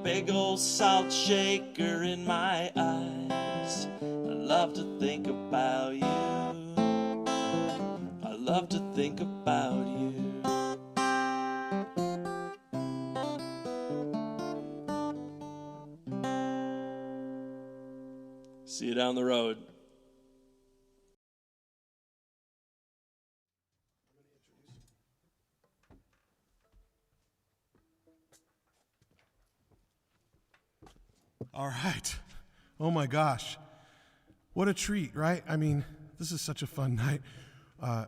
Big old salt shaker in my eyes. I love to think about you. I love to think about you. See you down the road. All right. Oh my gosh. What a treat, right? I mean, this is such a fun night.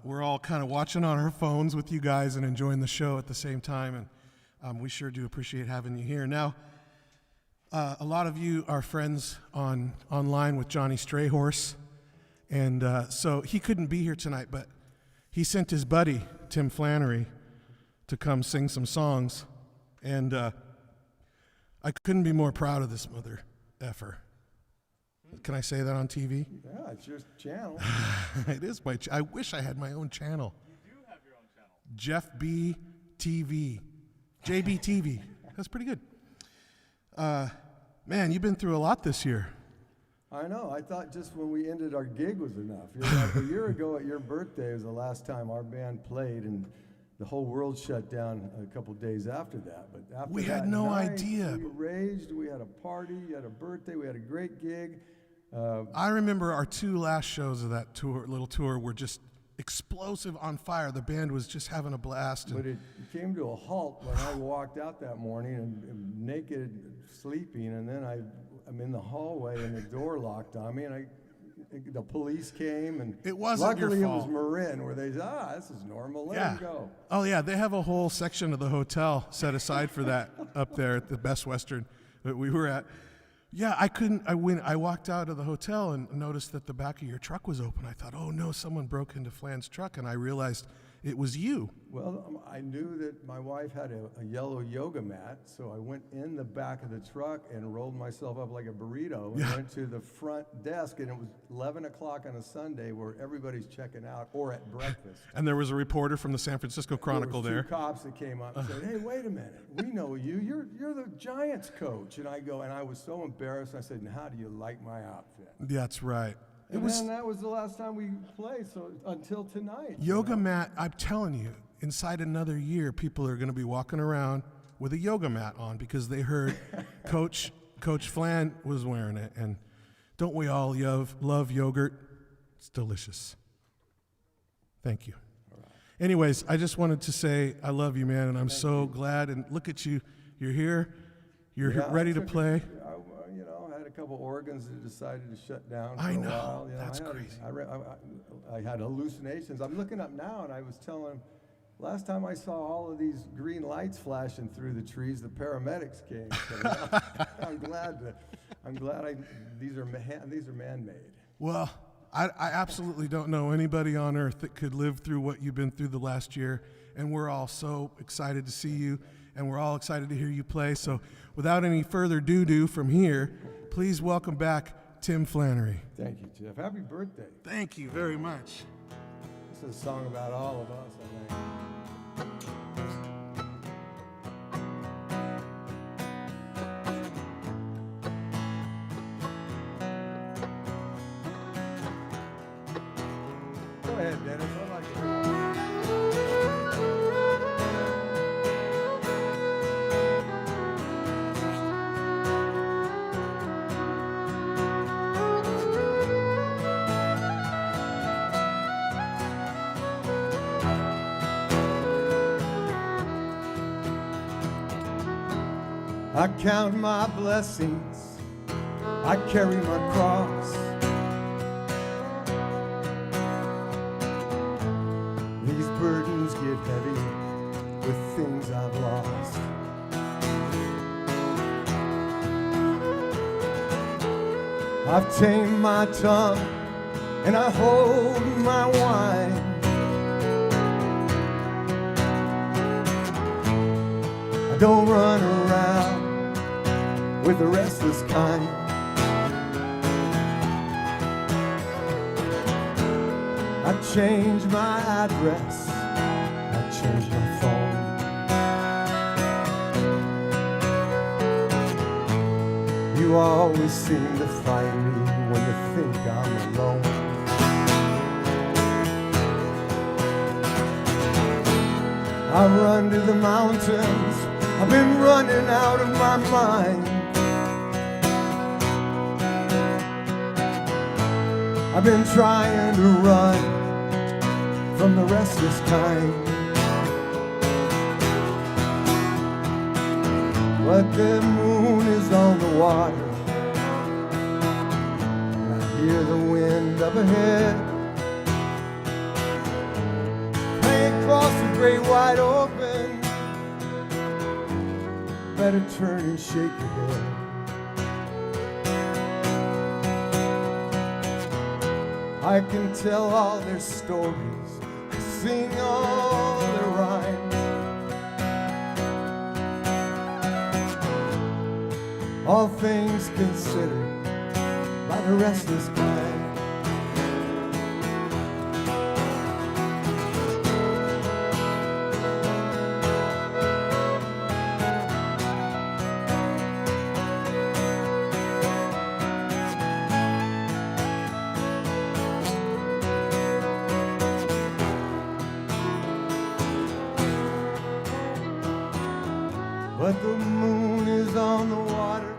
We're all kind of watching on our phones with you guys and enjoying the show at the same time, and we sure do appreciate having you here. Now, a lot of you are friends online with Johnny Strayhorse, and so he couldn't be here tonight, but he sent his buddy, Tim Flannery, to come sing some songs, and I couldn't be more proud of this mother effer. Can I say that on TV? Yeah, it's your channel. It is my I wish I had my own channel. You do have your own channel. Jeff B. TV. JB TV. That's pretty good. Man, you've been through a lot this year. I know. I thought just when we ended our gig was enough. You're like, a year ago at your birthday was the last time our band played, and the whole world shut down a couple days after that. But after We that had no night, idea. We raged. We had a party. You had a birthday. We had a great gig. I remember our 2 last shows of that tour, little tour, were just explosive, on fire. The band was just having a blast. But it came to a halt when I walked out that morning and naked, sleeping, and then I'm in the hallway and the door locked on me, and the police came, and it wasn't luckily your it was fault. Marin, where they said, this is normal, let him go. Oh yeah, they have a whole section of the hotel set aside for that up there at the Best Western that we were at. Yeah, I walked out of the hotel and noticed that the back of your truck was open. I thought, oh no, someone broke into Flan's truck, and I realized it was you. Well, I knew that my wife had a yellow yoga mat, so I went in the back of the truck and rolled myself up like a burrito and went to the front desk, and it was 11 o'clock on a Sunday where everybody's checking out or at breakfast. And there was a reporter from the San Francisco Chronicle there. there. 2 cops that came up and said, hey, wait a minute, we know you. You're the Giants coach. And I was so embarrassed. I said, and how do you like my outfit? That's right. Then that was the last time we played, so until tonight. Yoga mat, I'm telling you, inside another year, people are going to be walking around with a yoga mat on because they heard Coach Flan was wearing it. And don't we all love yogurt? It's delicious. Thank you. Anyways, I just wanted to say I love you, man, and I'm so glad. And look at you. You're here. You're ready to play. I had a couple organs that decided to shut down for I know. a while. That's crazy. I had hallucinations. I'm looking up now, and I was telling him, last time I saw all of these green lights flashing through the trees, the paramedics came. So I'm glad these are man-made. Well, I absolutely don't know anybody on earth that could live through what you've been through the last year, and we're all so excited to see you, and we're all excited to hear you play. So without any further doo-doo from here, please welcome back Tim Flannery. Thank you, Jeff. Happy birthday. Thank you very much. This is a song about all of us, I think. Go ahead, Dennis. I like it. I count my blessings, I carry my cross. These burdens get heavy with things I've lost. I've tamed my tongue and I hold my wine. I don't run around with the restless kind. I changed my address, I changed my phone. You always seem to find me when you think I'm alone. I run to the mountains, I've been running out of my mind. I've been trying to run from the restless kind. But the moon is on the water, and I hear the wind up ahead. Playing across the great wide open, better turn and shake your head. I can tell all their stories, I sing all their rhymes. All things considered by the restless kind. But the moon is on the water,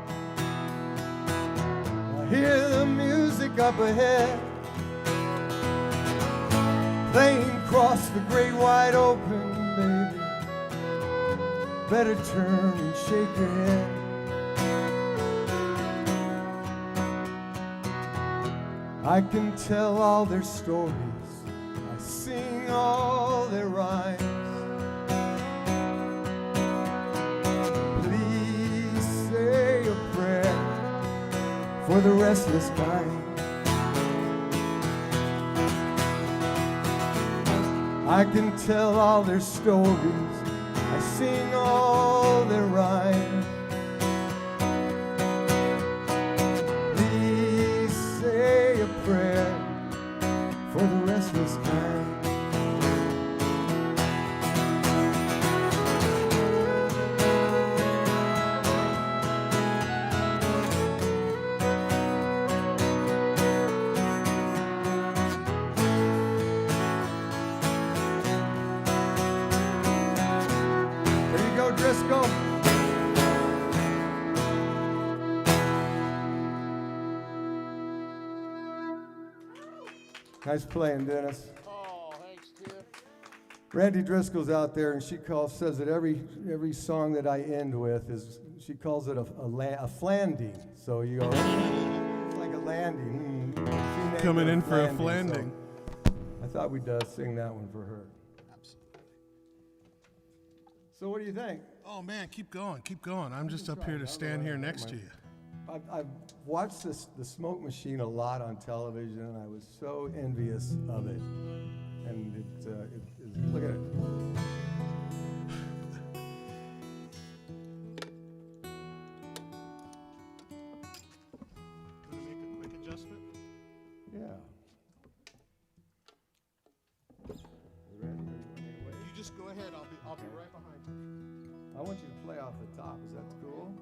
I Hear the music up ahead, playing across the great wide open, baby. Better turn and shake your head. I can tell all their stories, I sing all their rhymes. Please say a prayer for the restless kind. I can tell all their stories, I sing all their rhymes. Please say a prayer for the restless kind. Driscoll. Nice playing, Dennis. Oh, thanks, Tiff. Randy Driscoll's out there, and she says that every song that I end with is, she calls it a flanding. So you go, it's like a landing. Coming in for a flanding. So I thought we'd sing that one for her. So what do you think? Oh man, keep going, keep going. I'm just up here to stand here next to you. I've watched the Smoke Machine a lot on television, and I was so envious of it. And look at it. Gonna make a quick adjustment? Yeah. You ready? You just go ahead. I'll be right behind you. I want you to play off the top. Is that cool?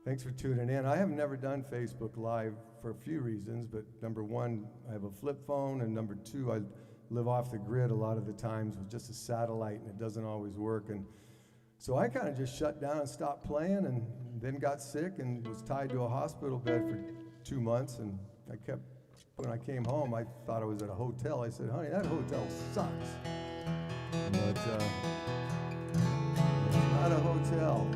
Thanks for tuning in. I have never done Facebook Live for a few reasons, but number one, I have a flip phone, and number two, I live off the grid a lot of the times with just a satellite, and it doesn't always work. And so I kind of just shut down and stopped playing, and then got sick and was tied to a hospital bed for 2 months, and when I came home, I thought I was at a hotel. I said, honey, that hotel sucks. But it's not a hotel.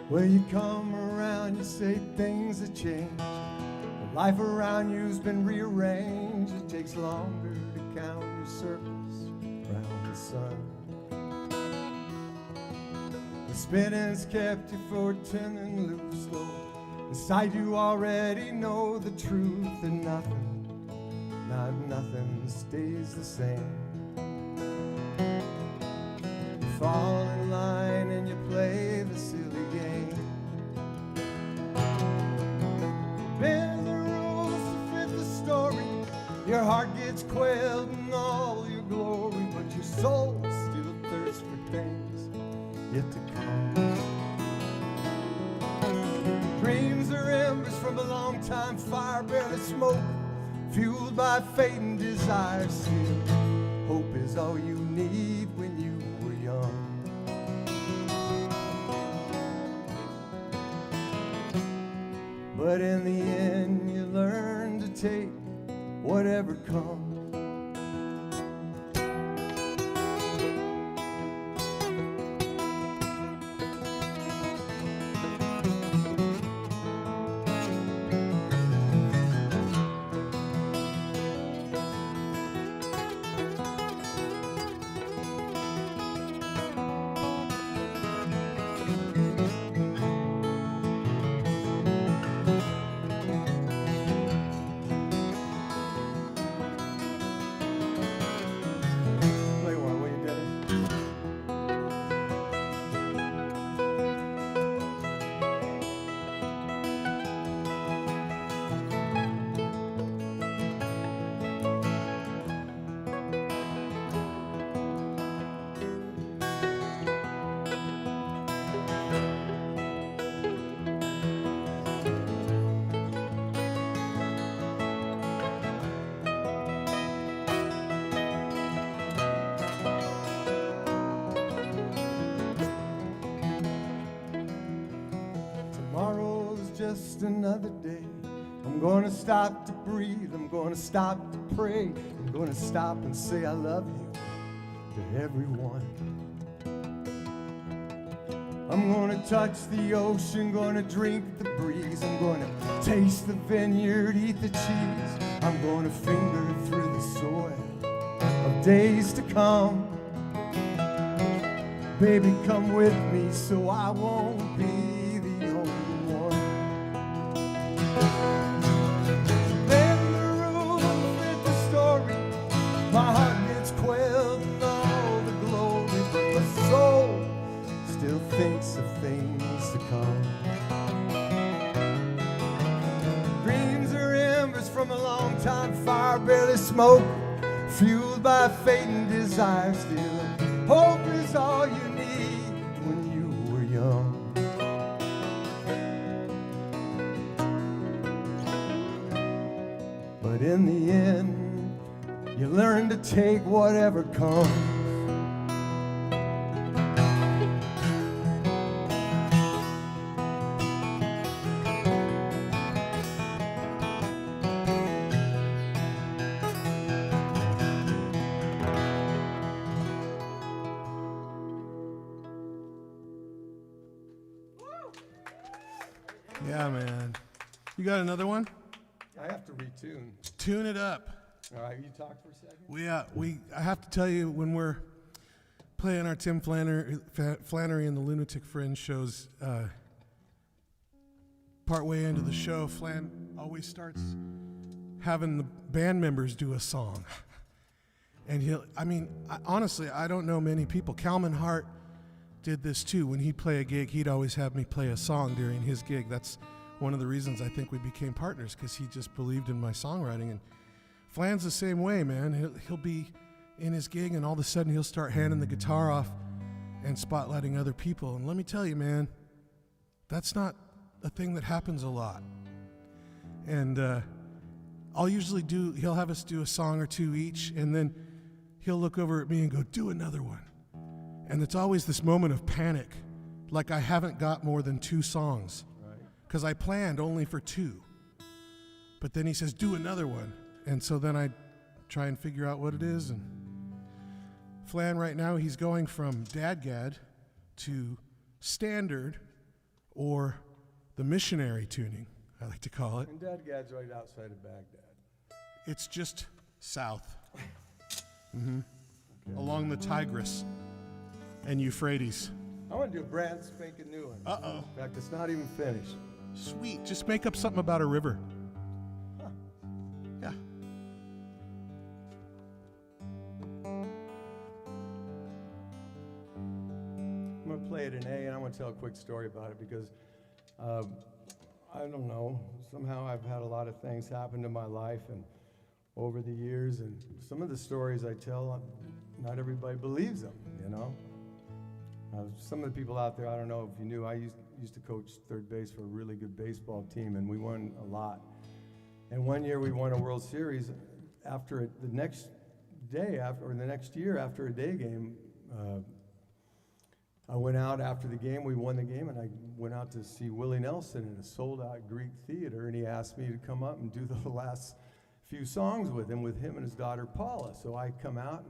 Well, you come around, you say things have changed. The life around you's been rearranged. It takes longer to count your circles around the sun. The spinning's kept your fortune loose, though inside you already know the truth, and nothing stays the same. You fall in line and you play the silly game. Bend the rules to fit the story. Your heart gets quailed in all your glory, but your soul still thirsts for things yet to come. Dreams are embers from a long time fire, barely smoke, fueled by fading desire. Still, hope is all you need when you were young. But in the end, you learn to take whatever comes. Play one, will you, Dennis? Tomorrow's just another day. I'm gonna stop to breathe. I'm gonna stop to pray. I'm gonna stop and say I love you to everyone. I'm gonna touch the ocean, gonna drink the breeze. I'm gonna taste the vineyard, eat the cheese. I'm gonna finger through the soil of days to come. Baby, come with me so I won't be the only one. Bend the rules, fit the story. My heart gets quelled in all the glory, but my soul still thinks of things to come. Dreams are embers from a long time fire, barely smoke, fueled by fate and desire still. Hope is all you need when you were young. But in the end, you learn to take whatever comes. Yeah, man. You got another one? I have to retune. Tune it up. All right, you talk for a second? I have to tell you, when we're playing our Tim Flannery and the Lunatic Fringe shows, partway into the show, Flan always starts having the band members do a song. And honestly, I don't know many people. Calvin Hart did this too. When he'd play a gig, he'd always have me play a song during his gig. That's one of the reasons I think we became partners, because he just believed in my songwriting. And Flan's the same way, man. He'll be in his gig, and all of a sudden he'll start handing the guitar off and spotlighting other people. And let me tell you, man, that's not a thing that happens a lot. And I'll usually he'll have us do a song or two each, and then he'll look over at me and go, do another one. And it's always this moment of panic, like I haven't got more than 2 songs, because I planned only for 2. But then he says, do another one. And so then I try and figure out what it is. And Flan right now, he's going from dadgad to standard, or the missionary tuning, I like to call it. And Dadgad's right outside of Baghdad. It's just south, along the Tigris and Euphrates. I want to do a brand spanking new one. Uh-oh. In fact, it's not even finished. Sweet. Just make up something about a river. Huh. Yeah. I'm going to play it in A, and I want to tell a quick story about it because, I don't know, somehow I've had a lot of things happen to my life and over the years, and some of the stories I tell, not everybody believes them, you know? Some of the people out there, I don't know if you knew, I used to coach third base for a really good baseball team, and we won a lot. And one year we won a World Series. After the next day, or the next year after a day game, I went out after the game, we won the game, and I went out to see Willie Nelson in a sold-out Greek theater, and he asked me to come up and do the last few songs with him and his daughter Paula. So I come out,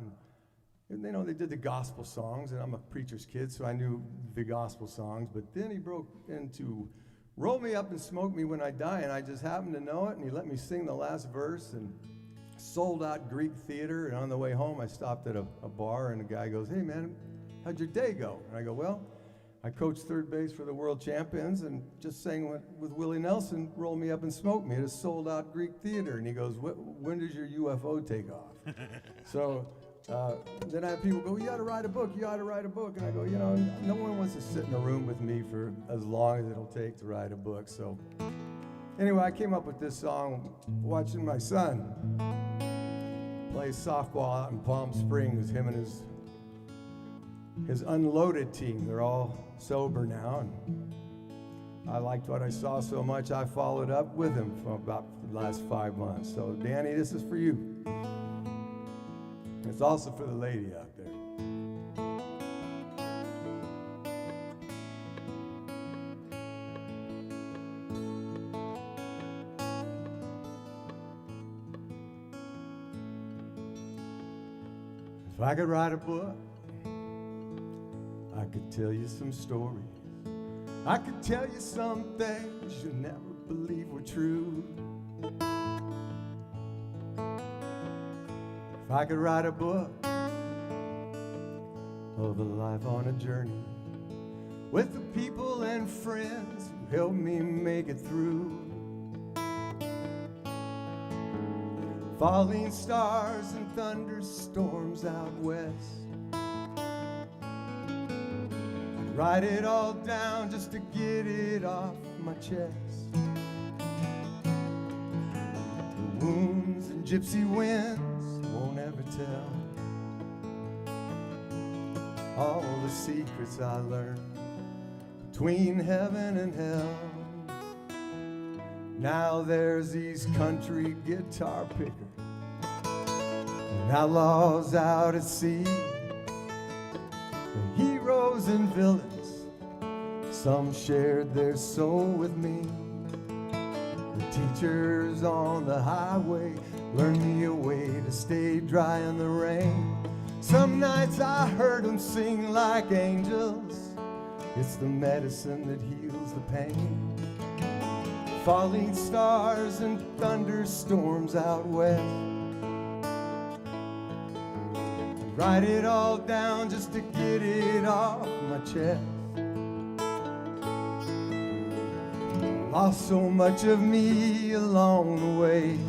and you know, they did the gospel songs, and I'm a preacher's kid, so I knew the gospel songs, but then he broke into Roll Me Up and Smoke Me When I Die, and I just happened to know it, and he let me sing the last verse, and sold-out Greek theater, and on the way home, I stopped at a bar, and the guy goes, "Hey, man, how'd your day go?" And I go, "Well, I coached third base for the world champions and just sang with Willie Nelson, Roll Me Up and Smoke Me at a sold-out Greek theater." And he goes, "When does your UFO take off?" So then I have people go, "You ought to write a book, you ought to write a book." And I go, you know, no one wants to sit in a room with me for as long as it'll take to write a book. So anyway, I came up with this song watching my son play softball out in Palm Springs, him and his unloaded team. They're all sober now, and I liked what I saw so much I followed up with him for about the last 5 months. So Danny, this is for you. It's also for the lady out there. If I could write a book, I could tell you some stories. I could tell you some things you never believe were true. If I could write a book of a life on a journey with the people and friends who helped me make it through. Falling stars and thunderstorms out west. Write it all down just to get it off my chest. The wounds and gypsy winds won't ever tell all the secrets I learned between heaven and hell. Now there's these country guitar pickers and outlaws out at sea, the heroes and villains, some shared their soul with me. The teachers on the highway learned me a way to stay dry in the rain. Some nights I heard them sing like angels. It's the medicine that heals the pain. Falling stars and thunderstorms out west. Write it all down just to get it off my chest. Lost so much of me along the way.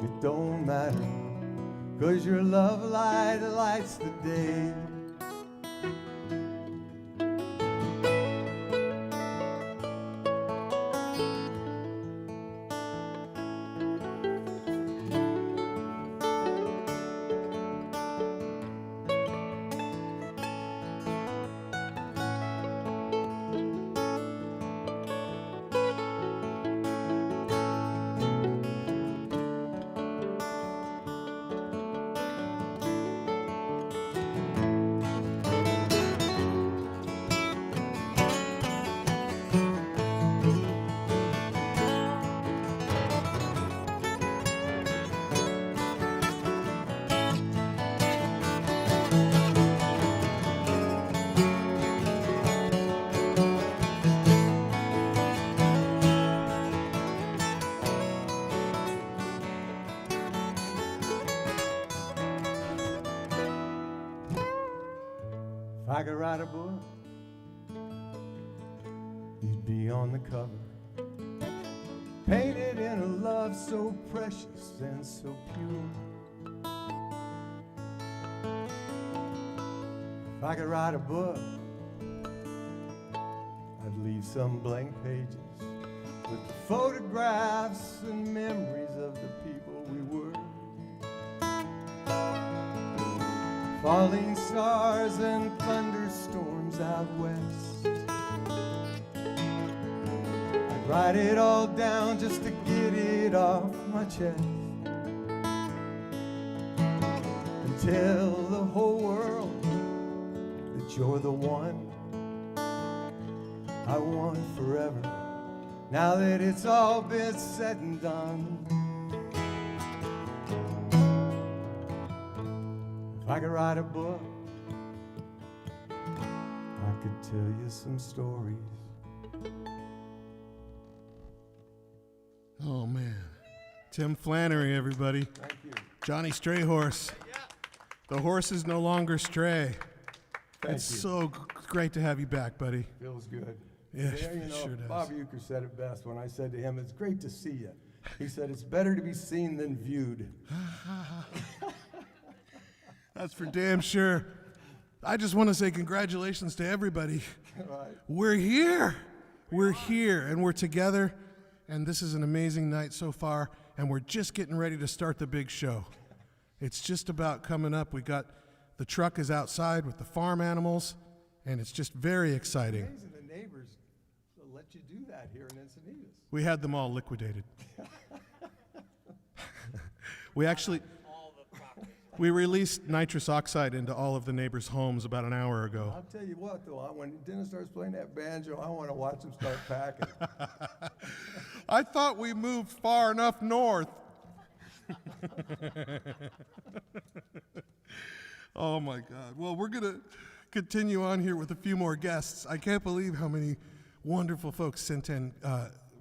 It don't matter, 'cause your love light lights the day. If I could write a book, you'd be on the cover, painted in a love so precious and so pure. If I could write a book, I'd leave some blank pages with the photographs and memories of the people we were. Falling stars and thunderstorms out west. I'd write it all down just to get it off my chest and tell the whole world But you're the one I want forever. Now that it's all been said and done, if I could write a book, I could tell you some stories. Oh, man. Tim Flannery, everybody. Thank you. Johnny Strayhorse. The horse is no longer stray. Thank It's you. so great to have you back, buddy. Feels good. Yeah, You know, sure does. Bob Uecker said it best when I said to him, "It's great to see you." He said, "It's better to be seen than viewed." That's for damn sure. I just want to say congratulations to everybody. Right. We're here. We're here, and we're together, and this is an amazing night so far, and we're just getting ready to start the big show. It's just about coming up. We got the truck is outside with the farm animals, and it's just very exciting. Amazing the neighbors will let you do that here in Encinitas. We had them all liquidated. We actually, we released nitrous oxide into all of the neighbors' homes about an hour ago. I'll tell you what, though, when Dennis starts playing that banjo, I want to watch him start packing. I thought we moved far enough north. Oh my God. Well, we're going to continue on here with a few more guests. I can't believe how many wonderful folks sent in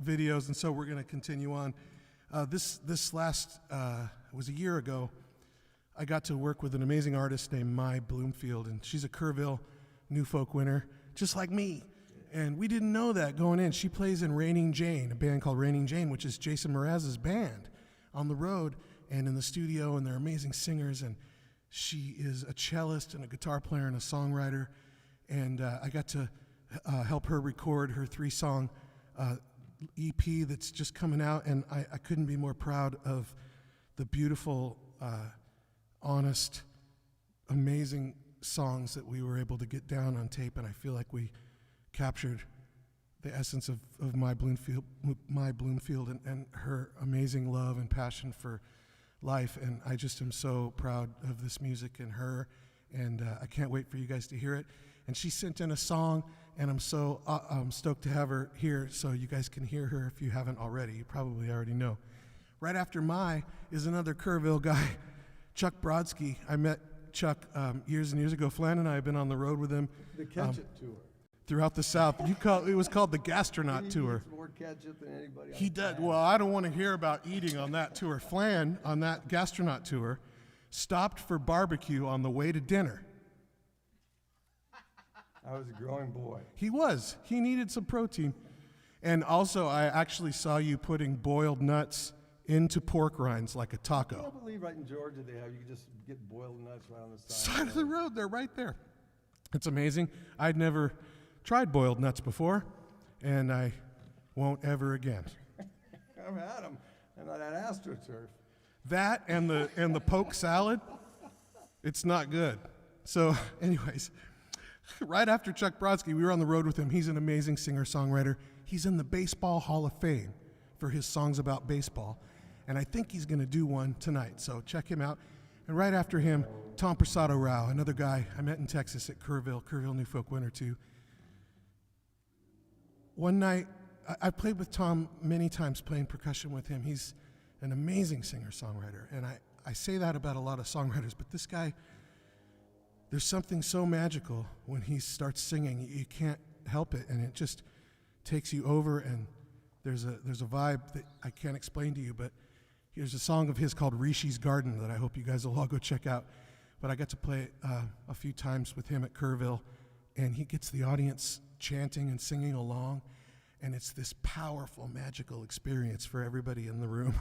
videos, and so we're going to continue on. This last, it was a year ago, I got to work with an amazing artist named Mai Bloomfield, and she's a Kerrville New Folk winner, just like me. And we didn't know that going in. She plays in Raining Jane, a band called Raining Jane, which is Jason Mraz's band, on the road and in the studio, and they're amazing singers. And she is a cellist and a guitar player and a songwriter. And I got to help her record her 3-song EP that's just coming out, and I couldn't be more proud of the beautiful, honest, amazing songs that we were able to get down on tape, and I feel like we captured the essence of Mai Bloomfield and her amazing love and passion for life, and I just am so proud of this music and her, and I can't wait for you guys to hear it. And she sent in a song, and I'm so stoked to have her here so you guys can hear her if you haven't already. You probably already know. Right after Mai is another Kerrville guy, Chuck Brodsky. I met Chuck years and years ago. Flan and I have been on the road with him. The ketchup tour. Throughout the South. It was called the Gastronaut Tour. He eats more ketchup than anybody on He the does. planet. Well, I don't want to hear about eating on that tour. Flan, on that Gastronaut Tour, stopped for barbecue on the way to dinner. I was a growing boy. He was. He needed some protein. And also, I actually saw you putting boiled nuts into pork rinds like a I taco. can't believe right in Georgia they have, you can just get boiled nuts right on the Side of the road, they're right there. It's amazing. I'd never tried boiled nuts before, and I won't ever again. I've had them, and that AstroTurf. That and the poke salad, it's not good. So, anyways, right after Chuck Brodsky, we were on the road with him. He's an amazing singer-songwriter. He's in the Baseball Hall of Fame for his songs about baseball, and I think he's going to do one tonight, so check him out. And right after him, Tom Prasado Rao, another guy I met in Texas at Kerrville New Folk winner too. One night, I played with Tom many times, playing percussion with him. He's an amazing singer-songwriter, and I say that about a lot of songwriters, but this guy, there's something so magical when he starts singing. You can't help it, and it just takes you over, and there's a vibe that I can't explain to you, but here's a song of his called Rishi's Garden that I hope you guys will all go check out. But I got to play a few times with him at Kerrville, and he gets the audience chanting and singing along, and it's this powerful, magical experience for everybody in the room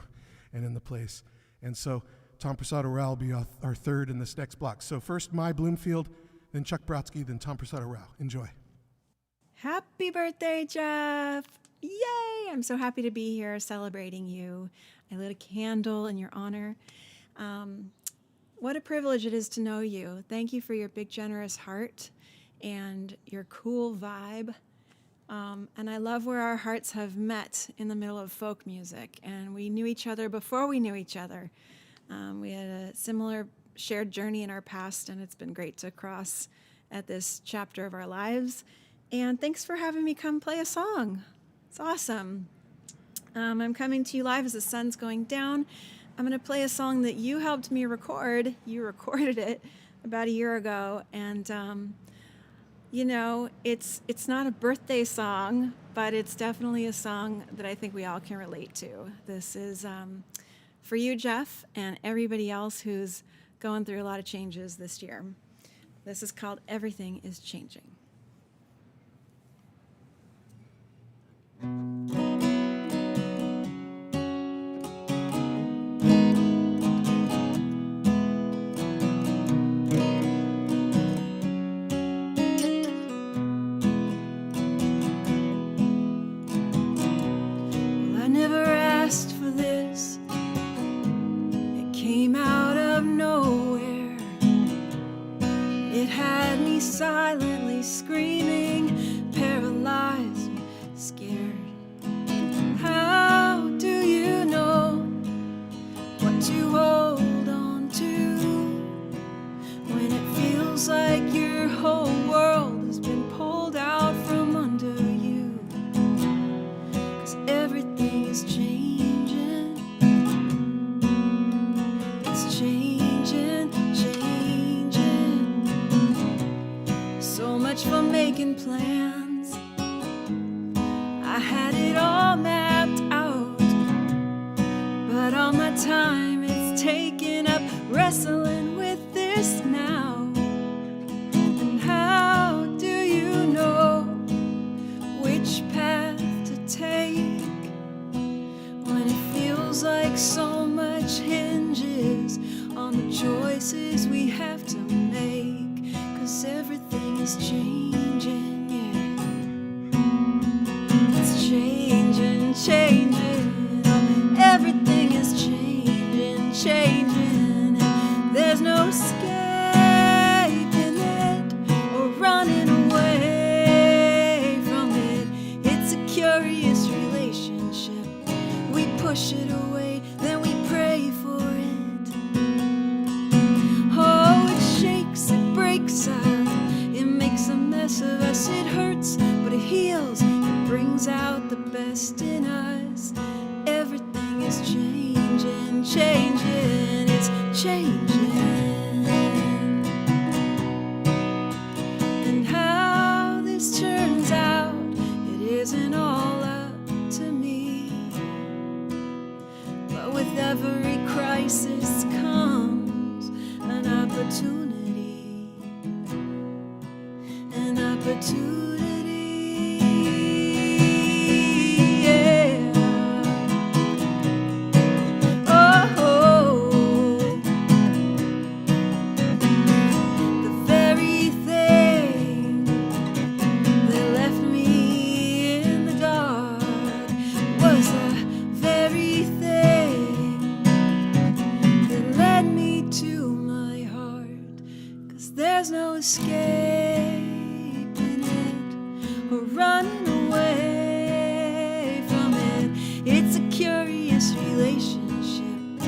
and in the place. And so Tom Prasado Rao will be our third in this next block. So first Mai Bloomfield, then Chuck Brodsky, then Tom Prasado Rao. Enjoy. Happy birthday, Jeff! Yay! I'm so happy to be here celebrating you. I lit a candle in your honor. What a privilege it is to know you. Thank you for your big, generous heart and your cool vibe. And I love where our hearts have met in the middle of folk music. And we knew each other before we knew each other. We had a similar shared journey in our past, and it's been great to cross at this chapter of our lives. And thanks for having me come play a song. It's awesome. I'm coming to you live as the sun's going down. I'm going to play a song that you helped me record. You recorded it about a year ago. And, you know, it's not a birthday song, but it's definitely a song that I think we all can relate to. This is for you, Jeff, and everybody else who's going through a lot of changes this year. This is called Everything is Changing. I never asked for this. It came out of nowhere. It had me silently screaming, paralyzed, scared. How do you know what to hold on to when it feels like your whole world has been pulled out from under you? 'Cause everything is changing. It's changing, changing. So much for making plans. I had it all mapped out, but all my time is taken up wrestling with this now. And how do you know which path to take when it feels like so much hinges on the choices we have to make? 'Cause everything is changing, yeah. It's changing, changing. Oh, everything is changing, changing. And there's no escaping it or running away from it. It's a curious relationship. We push it away, then we pray for it. Oh, it shakes, it breaks out. It makes a mess of us. It hurts, but it heals. It brings out the best in us. Everything is changing, changing. It's changing. And how this turns out, it isn't all up to me. But with every crisis comes an opportunity. An opportunity, yeah. Oh, the very thing that left me in the dark was the very thing that led me to my heart. 'Cause there's no escaping it or running away from it. It's a curious relationship.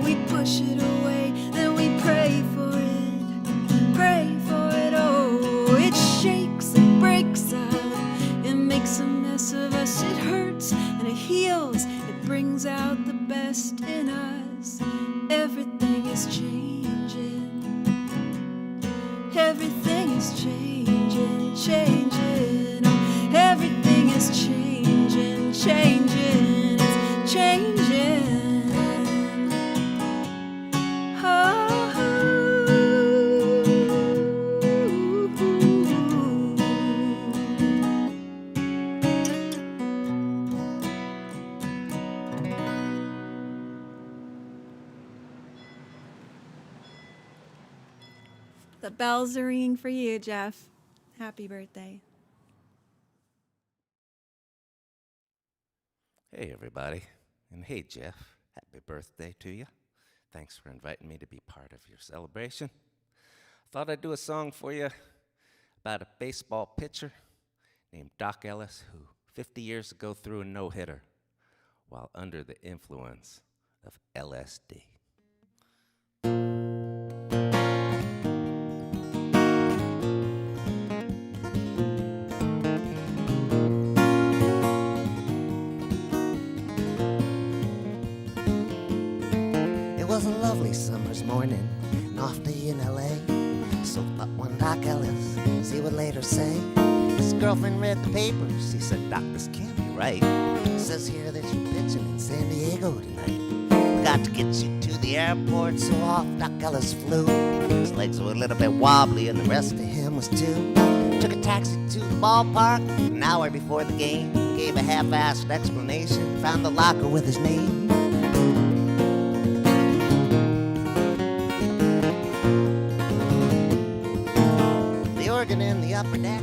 We push it away, then we pray for it. Pray for it, oh, it shakes, it breaks out. It makes a mess of us. It hurts and it heals. It brings out the best in us. Everything is changing. Everything is changing, changing. Oh, everything is changing, changing. It's changing. Oh. The bells are ringing for you, Jeff. Happy birthday. Hey, everybody. And hey, Jeff. Happy birthday to you. Thanks for inviting me to be part of your celebration. Thought I'd do a song for you about a baseball pitcher named Doc Ellis who 50 years ago threw a no-hitter while under the influence of LSD. lovely summer's morning, an off day in LA. So thought one Doc Ellis, see what later say. His girlfriend read the papers, he said, Doc, this can't be right. It says here that you're pitching in San Diego tonight. We got to get you to the airport, so off Doc Ellis flew. His legs were a little bit wobbly and the rest of him was too. Took a taxi to the ballpark an hour before the game. Gave a half-assed explanation, found the locker with his name. The organ in the upper deck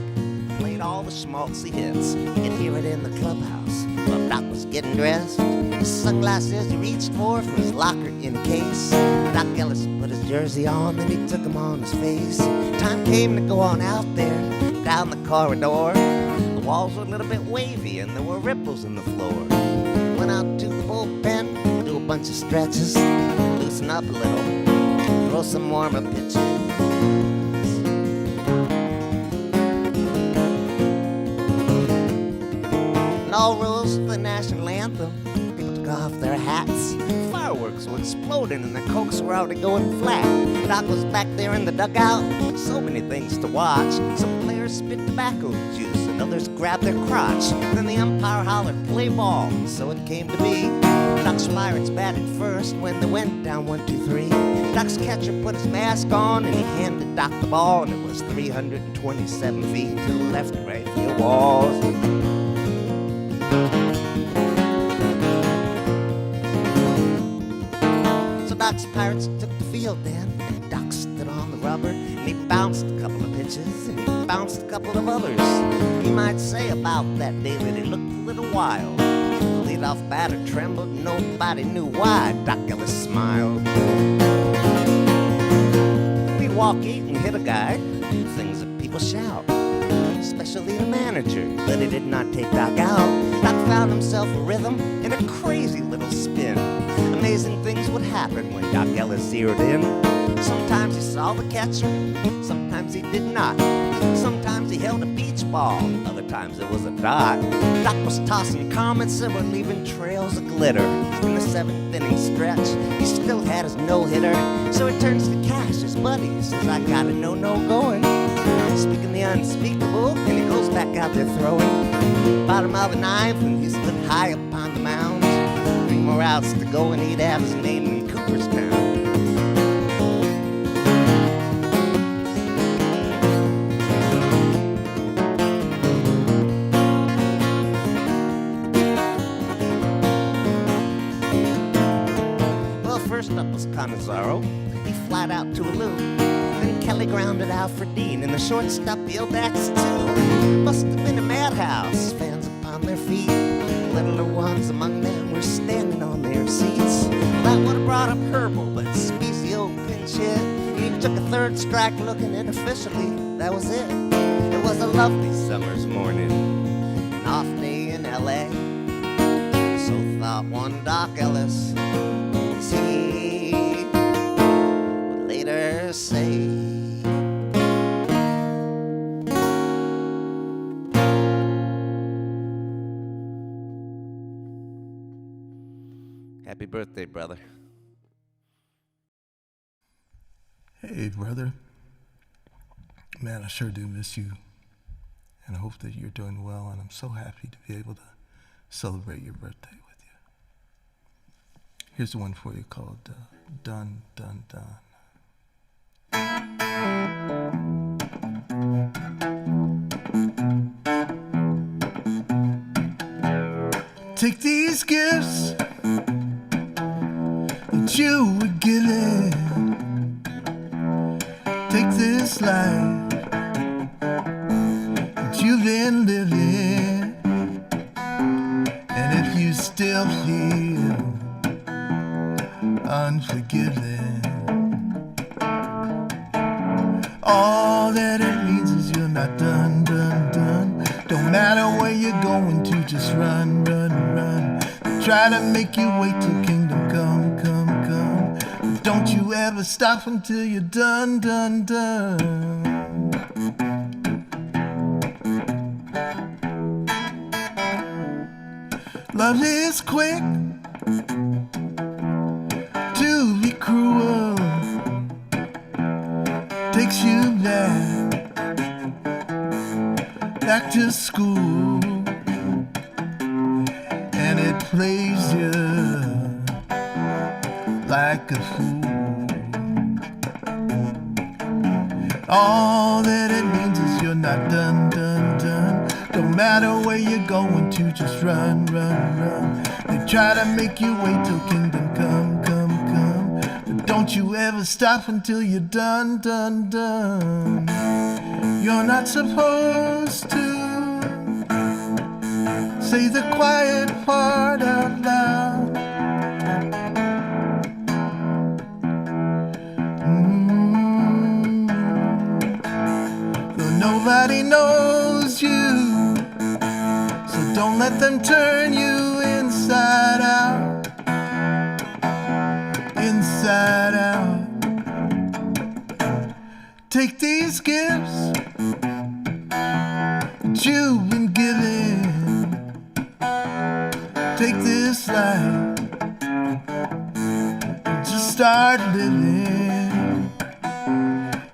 played all the schmaltzy hits. You could hear it in the clubhouse while Doc was getting dressed. His sunglasses he reached for from his locker in a case. Doc Ellis put his jersey on, then he took them on his face. Time came to go on out there, down the corridor. The walls were a little bit wavy and there were ripples in the floor. Went out to the bullpen, do a bunch of stretches, loosen up a little, throw some warmer pitches. And all rose to the national anthem. People took off their hats. Fireworks were exploding and the cokes were already going flat. Doc was back there in the dugout, so many things to watch. Some players spit tobacco juice and others grabbed their crotch. Then the umpire hollered, play ball, so it came to be. Doc's Pirates batted first when they went down 1-2-3. Doc's catcher put his mask on and he handed Doc the ball, and it was 327 feet to the left and right field walls. So Doc's Pirates took the field then, and Doc stood on the rubber, and he bounced a couple of pitches, and he bounced a couple of others. You might say about that day that he looked a little wild. The leadoff batter trembled, and nobody knew why. Doc Ellis smiled. He'd walk 8 and hit a guy, do things that people shout, especially the manager, but he did not take Doc out. Doc found himself a rhythm in a crazy little spin. Amazing things would happen when Doc Ellis zeroed in. Sometimes he saw the catcher, sometimes he did not. Sometimes he held a beach ball, other times it was a dot. Doc was tossing comets that were leaving trails of glitter. In the 7th inning stretch, he still had his no-hitter. So he turns to Cash, his buddy, says, I got a no-no going. Speaking the unspeakable, and he goes back out there throwing. Bottom of the 9th, and he stood high upon the mound. 3 more outs to go, and he'd have his name in Cooperstown. Well, first up was Canizaro. He flat out to a loop. Then Kelly grounded out for Dean, and the shortstop yelled, that's 2. Must have been a madhouse, fans upon their feet. Littler ones among them were standing on their seats. That would have brought up Herbal, but Spezio pinch hit. He took a 3rd strike looking, and officially, that was it. It was a lovely summer's morning, an off day in LA. So thought one Doc Ellis, he would later say. Happy birthday, brother. Hey, brother. Man, I sure do miss you. And I hope that you're doing well, and I'm so happy to be able to celebrate your birthday with you. Here's the one for you called Dun, Dun, Dun. Take these gifts that you were given. Take this life that you've been living. And if you still feel unforgiven, all that it means is you're not done, done, done. Don't matter where you're going to, just run, run, run. Try to make you wait till kingdom come, come, come. Don't you ever stop until you're done, done, done. Love is quick to be cruel. takes you back to school, and it plays you like a fool. All that it means is you're not done. Don't matter where you're going to, just run. They try to make you wait till kingdom come. But don't you ever stop until you're done. You're not supposed to say the quiet part out loud. Though nobody knows you, so don't let them turn you inside out. Inside out. Take these gifts that you've been given. Take this life and just start living.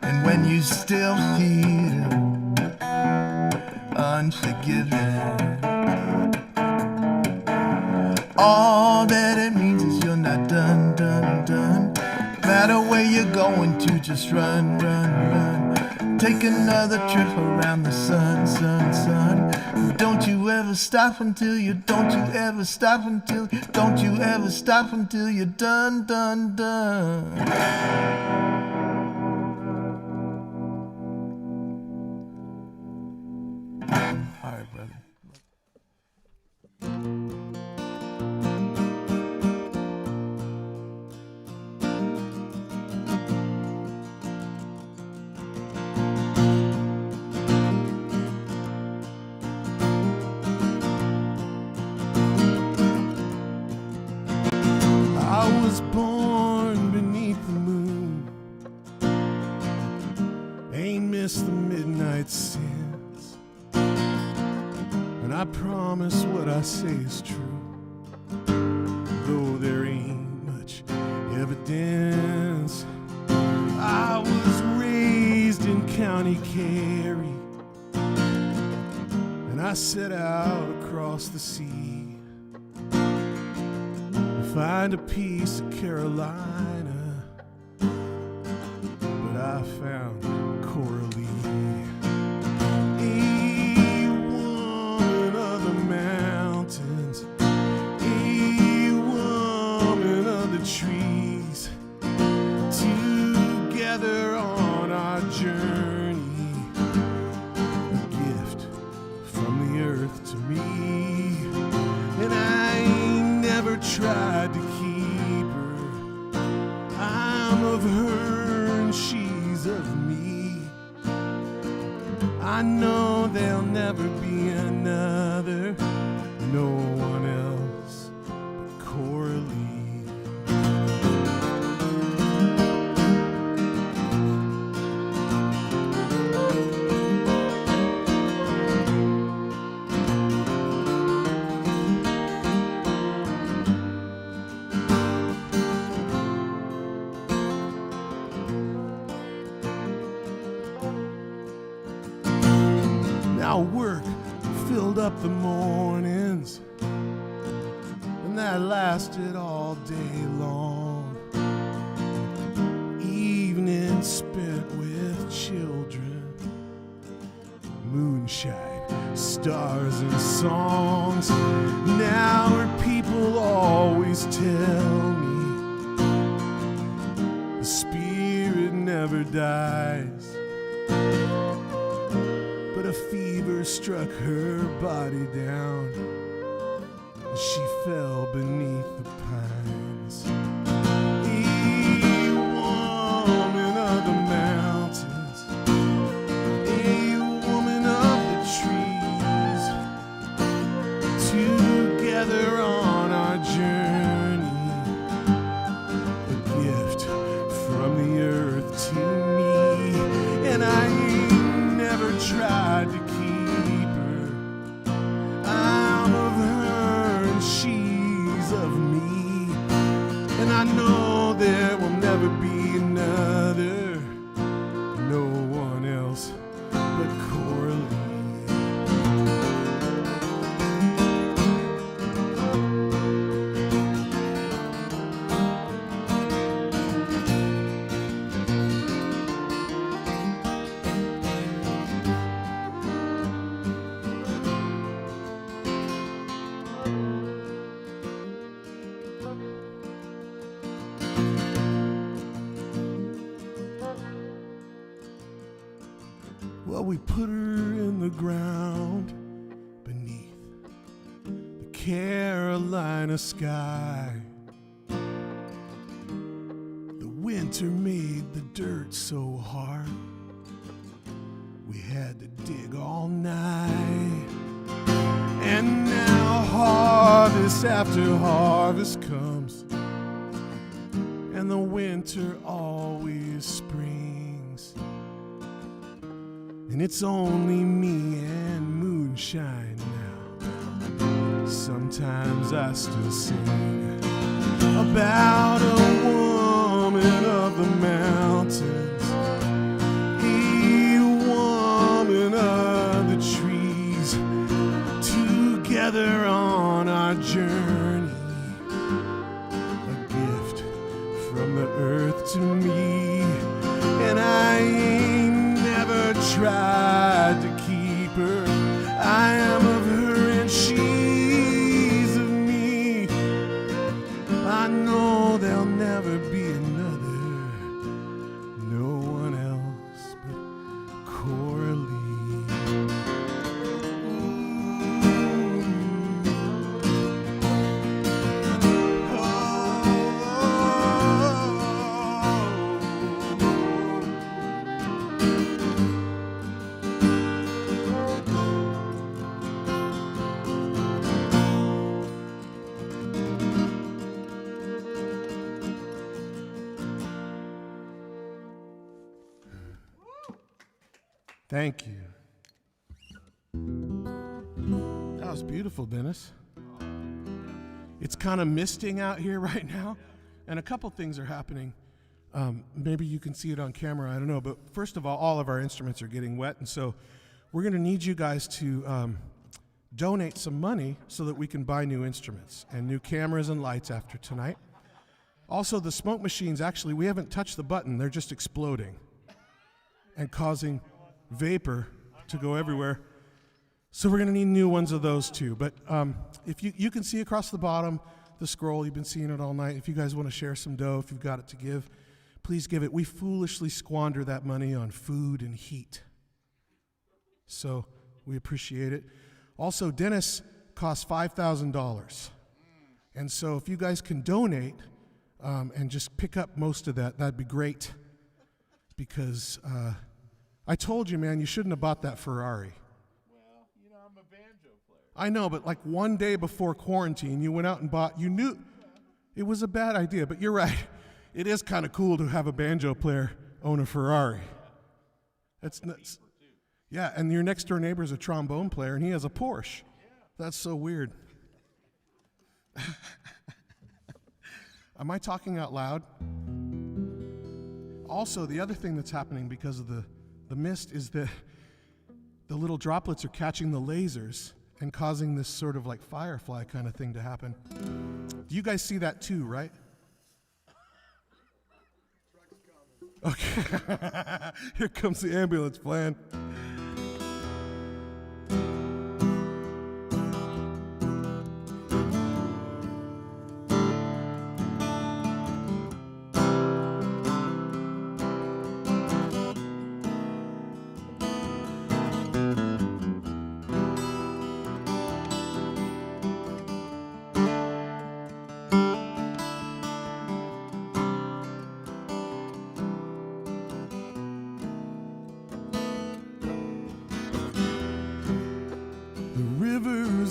And when you still feel unforgiven, all that it means is you're not done. No matter where you're going to, just run. Take another trip around the sun. Don't you ever stop until you're done. All right, brother. I was born beneath the moon, ain't missed the midnight since, and I promise what I say is true, though there ain't much evidence. I was raised in County Kerry, and I set out across the sea, find a piece of Carolina, but I found Coralie, a woman of the mountains, a woman of the trees. Together on our journey, a gift from the earth to me, and I never tried to keep her. I'm of her and she's of me. I know there'll never be another, no one else but Coralie. Now work filled up the mornings, and that lasted all day long. Evenings spent with children, moonshine, stars and songs. Now her people always tell me the spirit never dies, but a fever struck her body down, and she fell beneath the pines. A woman of the mountains, a woman of the trees. Together on our journey, a gift from the earth to me, and I never tried to keep her. I'm of her and she's of me. Well, we put her in the ground beneath the Carolina sky. The winter made the dirt so hard, we had to dig all night. And now harvest after harvest comes, and the winter always springs. And it's only me and moonshine now. Sometimes I still sing about a woman of the mountains, a woman of the trees, together on our journey, a gift from the earth to me. And I ain't never tried to keep her. I am of her and she's of me. I know there'll never be another, no one else but Coralie. Thank you. That was beautiful, Dennis. It's kind of misting out here right now, and a couple things are happening. Maybe you can see it on camera, I don't know. But first of all of our instruments are getting wet, and so we're going to need you guys to donate some money so that we can buy new instruments and new cameras and lights after tonight. Also, the smoke machines, actually, we haven't touched the button. They're just exploding and causing vapor to go everywhere. So we're going to need new ones of those too. But if you can see across the bottom, the scroll, you've been seeing it all night. If you guys want to share some dough, if you've got it to give, please give it. We foolishly squander that money on food and heat. So we appreciate it. Also, Dennis costs $5,000. And so if you guys can donate and just pick up most of that, that'd be great. Because I told you, man, you shouldn't have bought that Ferrari. Well, you know, I'm a banjo player. I know, but like one day before quarantine, you went out and bought, you knew it was a bad idea, but you're right. It is kind of cool to have a banjo player own a Ferrari. That's nuts. Yeah, and your next door neighbor is a trombone player, and he has a Porsche. That's so weird. Am I talking out loud? Also, the other thing that's happening because of the mist is that the little droplets are catching the lasers and causing this sort of like firefly kind of thing to happen. You guys see that too, right? Okay. Here comes the ambulance plan.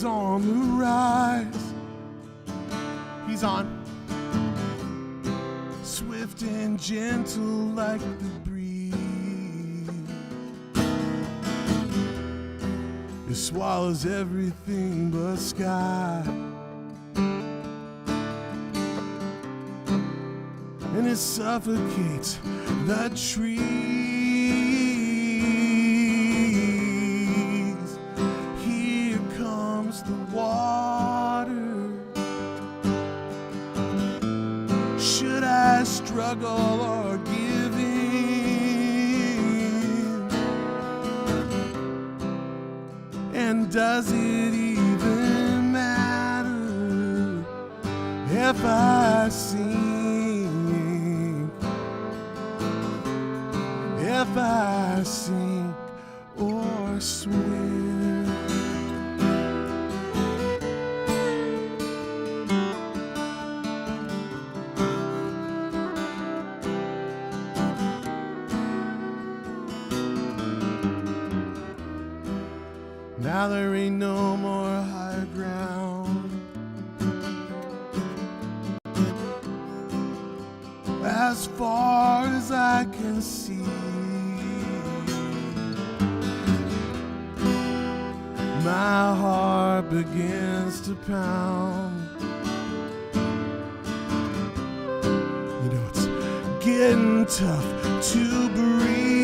On the rise, he's on, swift and gentle like the breeze. It swallows everything but sky, and it suffocates the trees. The water. Should I struggle or give in? And does it even matter if I sink? If I sink or swim. Now there ain't no more higher ground. As far as I can see, my heart begins to pound. You know, it's getting tough to breathe.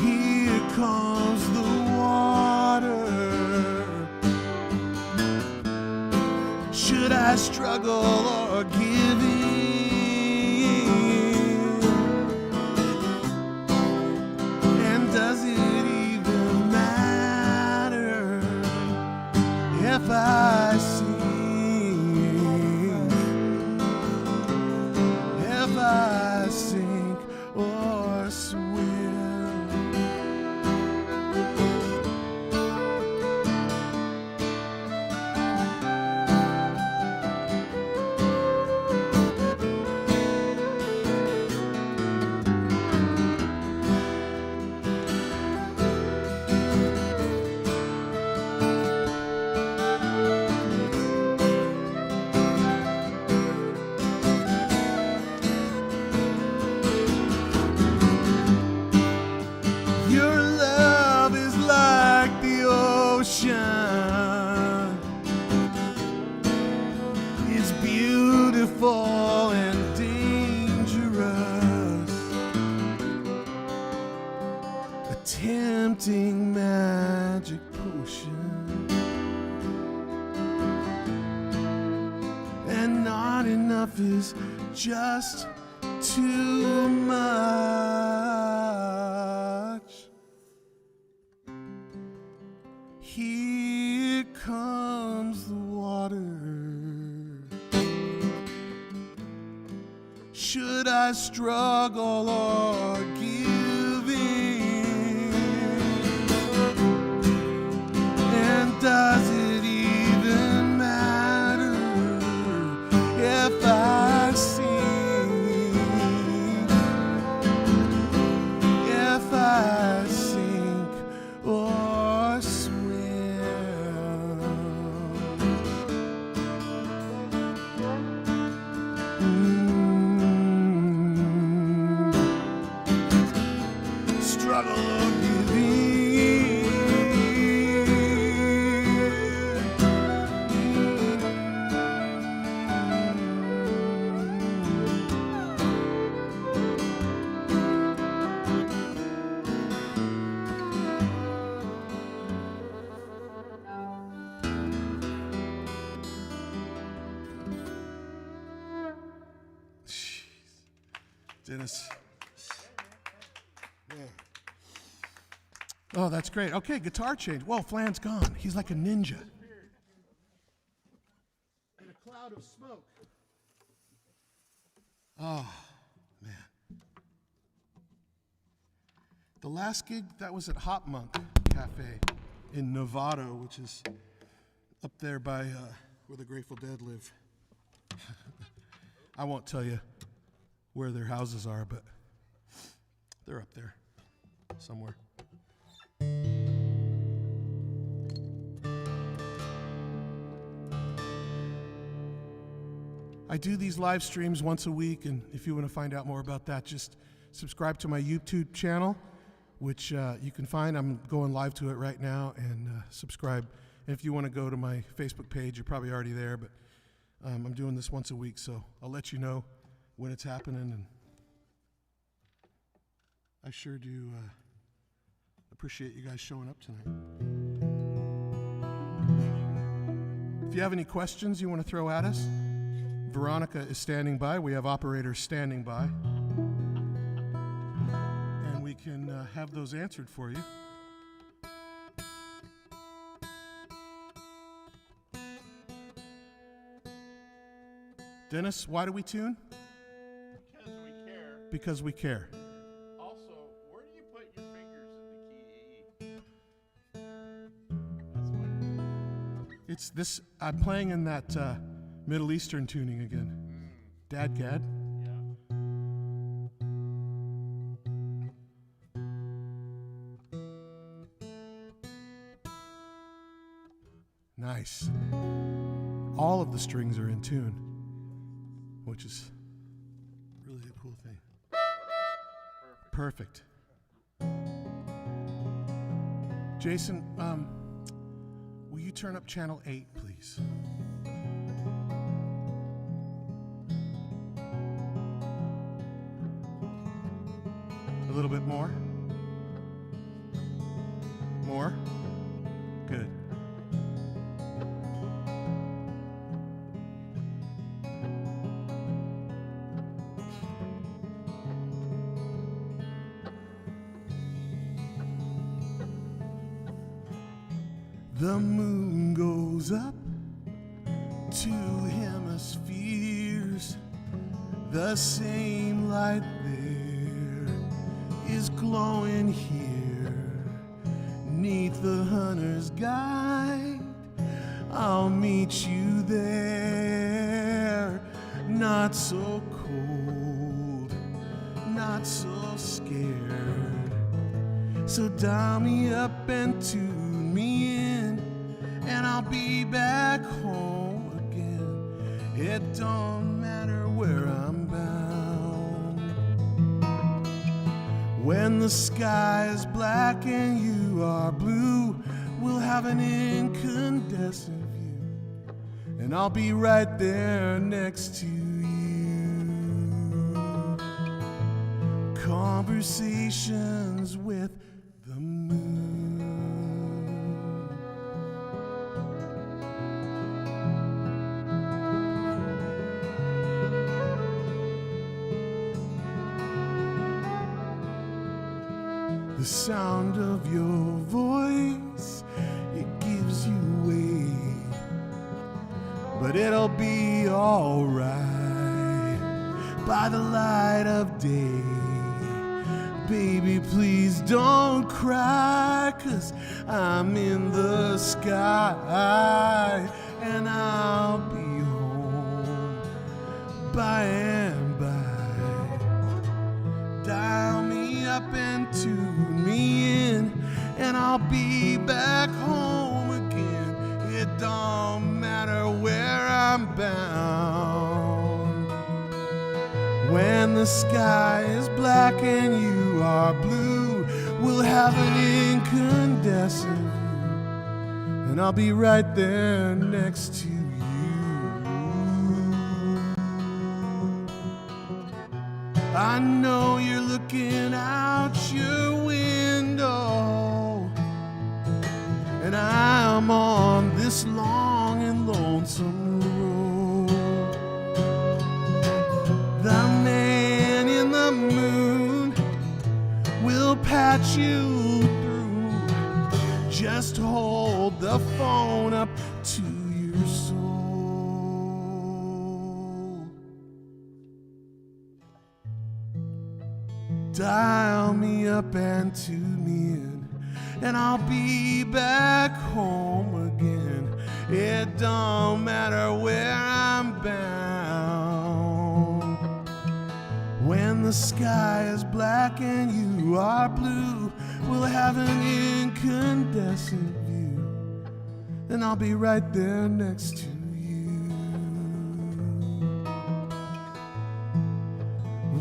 Here comes the water. Should I struggle or give in? And does it even matter if I sink? If I sink or swim? Your love is like the ocean. It's beautiful and dangerous, a tempting magic potion, and not enough is just too much. Here comes the water. Should I struggle or give in? And does it even matter if I sink? If I sink or swim? Struggle or give Dennis. Yeah. Oh, that's great. Okay, guitar change. Whoa, Flan's gone. He's like a ninja. In a cloud of smoke. Oh, man. The last gig, that was at Hop Monk Cafe in Novato, which is up there by where the Grateful Dead live. I won't tell you where their houses are, but they're up there somewhere. I do these live streams once a week, and if you want to find out more about that, just subscribe to my YouTube channel, which you can find. I'm going live to it right now, and subscribe. And if you want to go to my Facebook page, you're probably already there, but I'm doing this once a week, so I'll let you know when it's happening, and I sure do appreciate you guys showing up tonight. If you have any questions you want to throw at us, Veronica is standing by. We have operators standing by, and we can have those answered for you. Dennis, why do we tune? Because we care. Because we care. It's this. I'm playing in that Middle Eastern tuning again. Dad Gad. Nice. All of the strings are in tune, which is really a cool thing. Perfect. Jason, will you turn up channel 8, please? A little bit more? More? Good. The moon goes up 2 hemispheres. The same light there is glowing here. 'Neath the hunter's guide, I'll meet you there. Not so cold, not so scared. So dial me up and tune me in, and I'll be back home again. It don't matter where I'm bound. When the sky is black and you are blue, we'll have an incandescent view, and I'll be right there next to you. Conversations with the moon. The sound of your voice, it gives you away, but it'll be alright by the light of day. Baby, please don't cry, 'cause I'm in the sky, and I'll be home by and by. Dial me up and tune me in, and I'll be back home again. It don't matter where I'm bound. When the sky is black and you are blue, we'll have an incandescent view, and I'll be right there next to you. I know you're looking out your window, and I'm on this long and lonesome road. The man in the moon will patch you through. Just hold the phone up to your soul. Dial me up and tune me in, and I'll be back home again. It don't matter where I'm bound. When the sky is black and you are blue, we'll have an incandescent view, and I'll be right there next to you.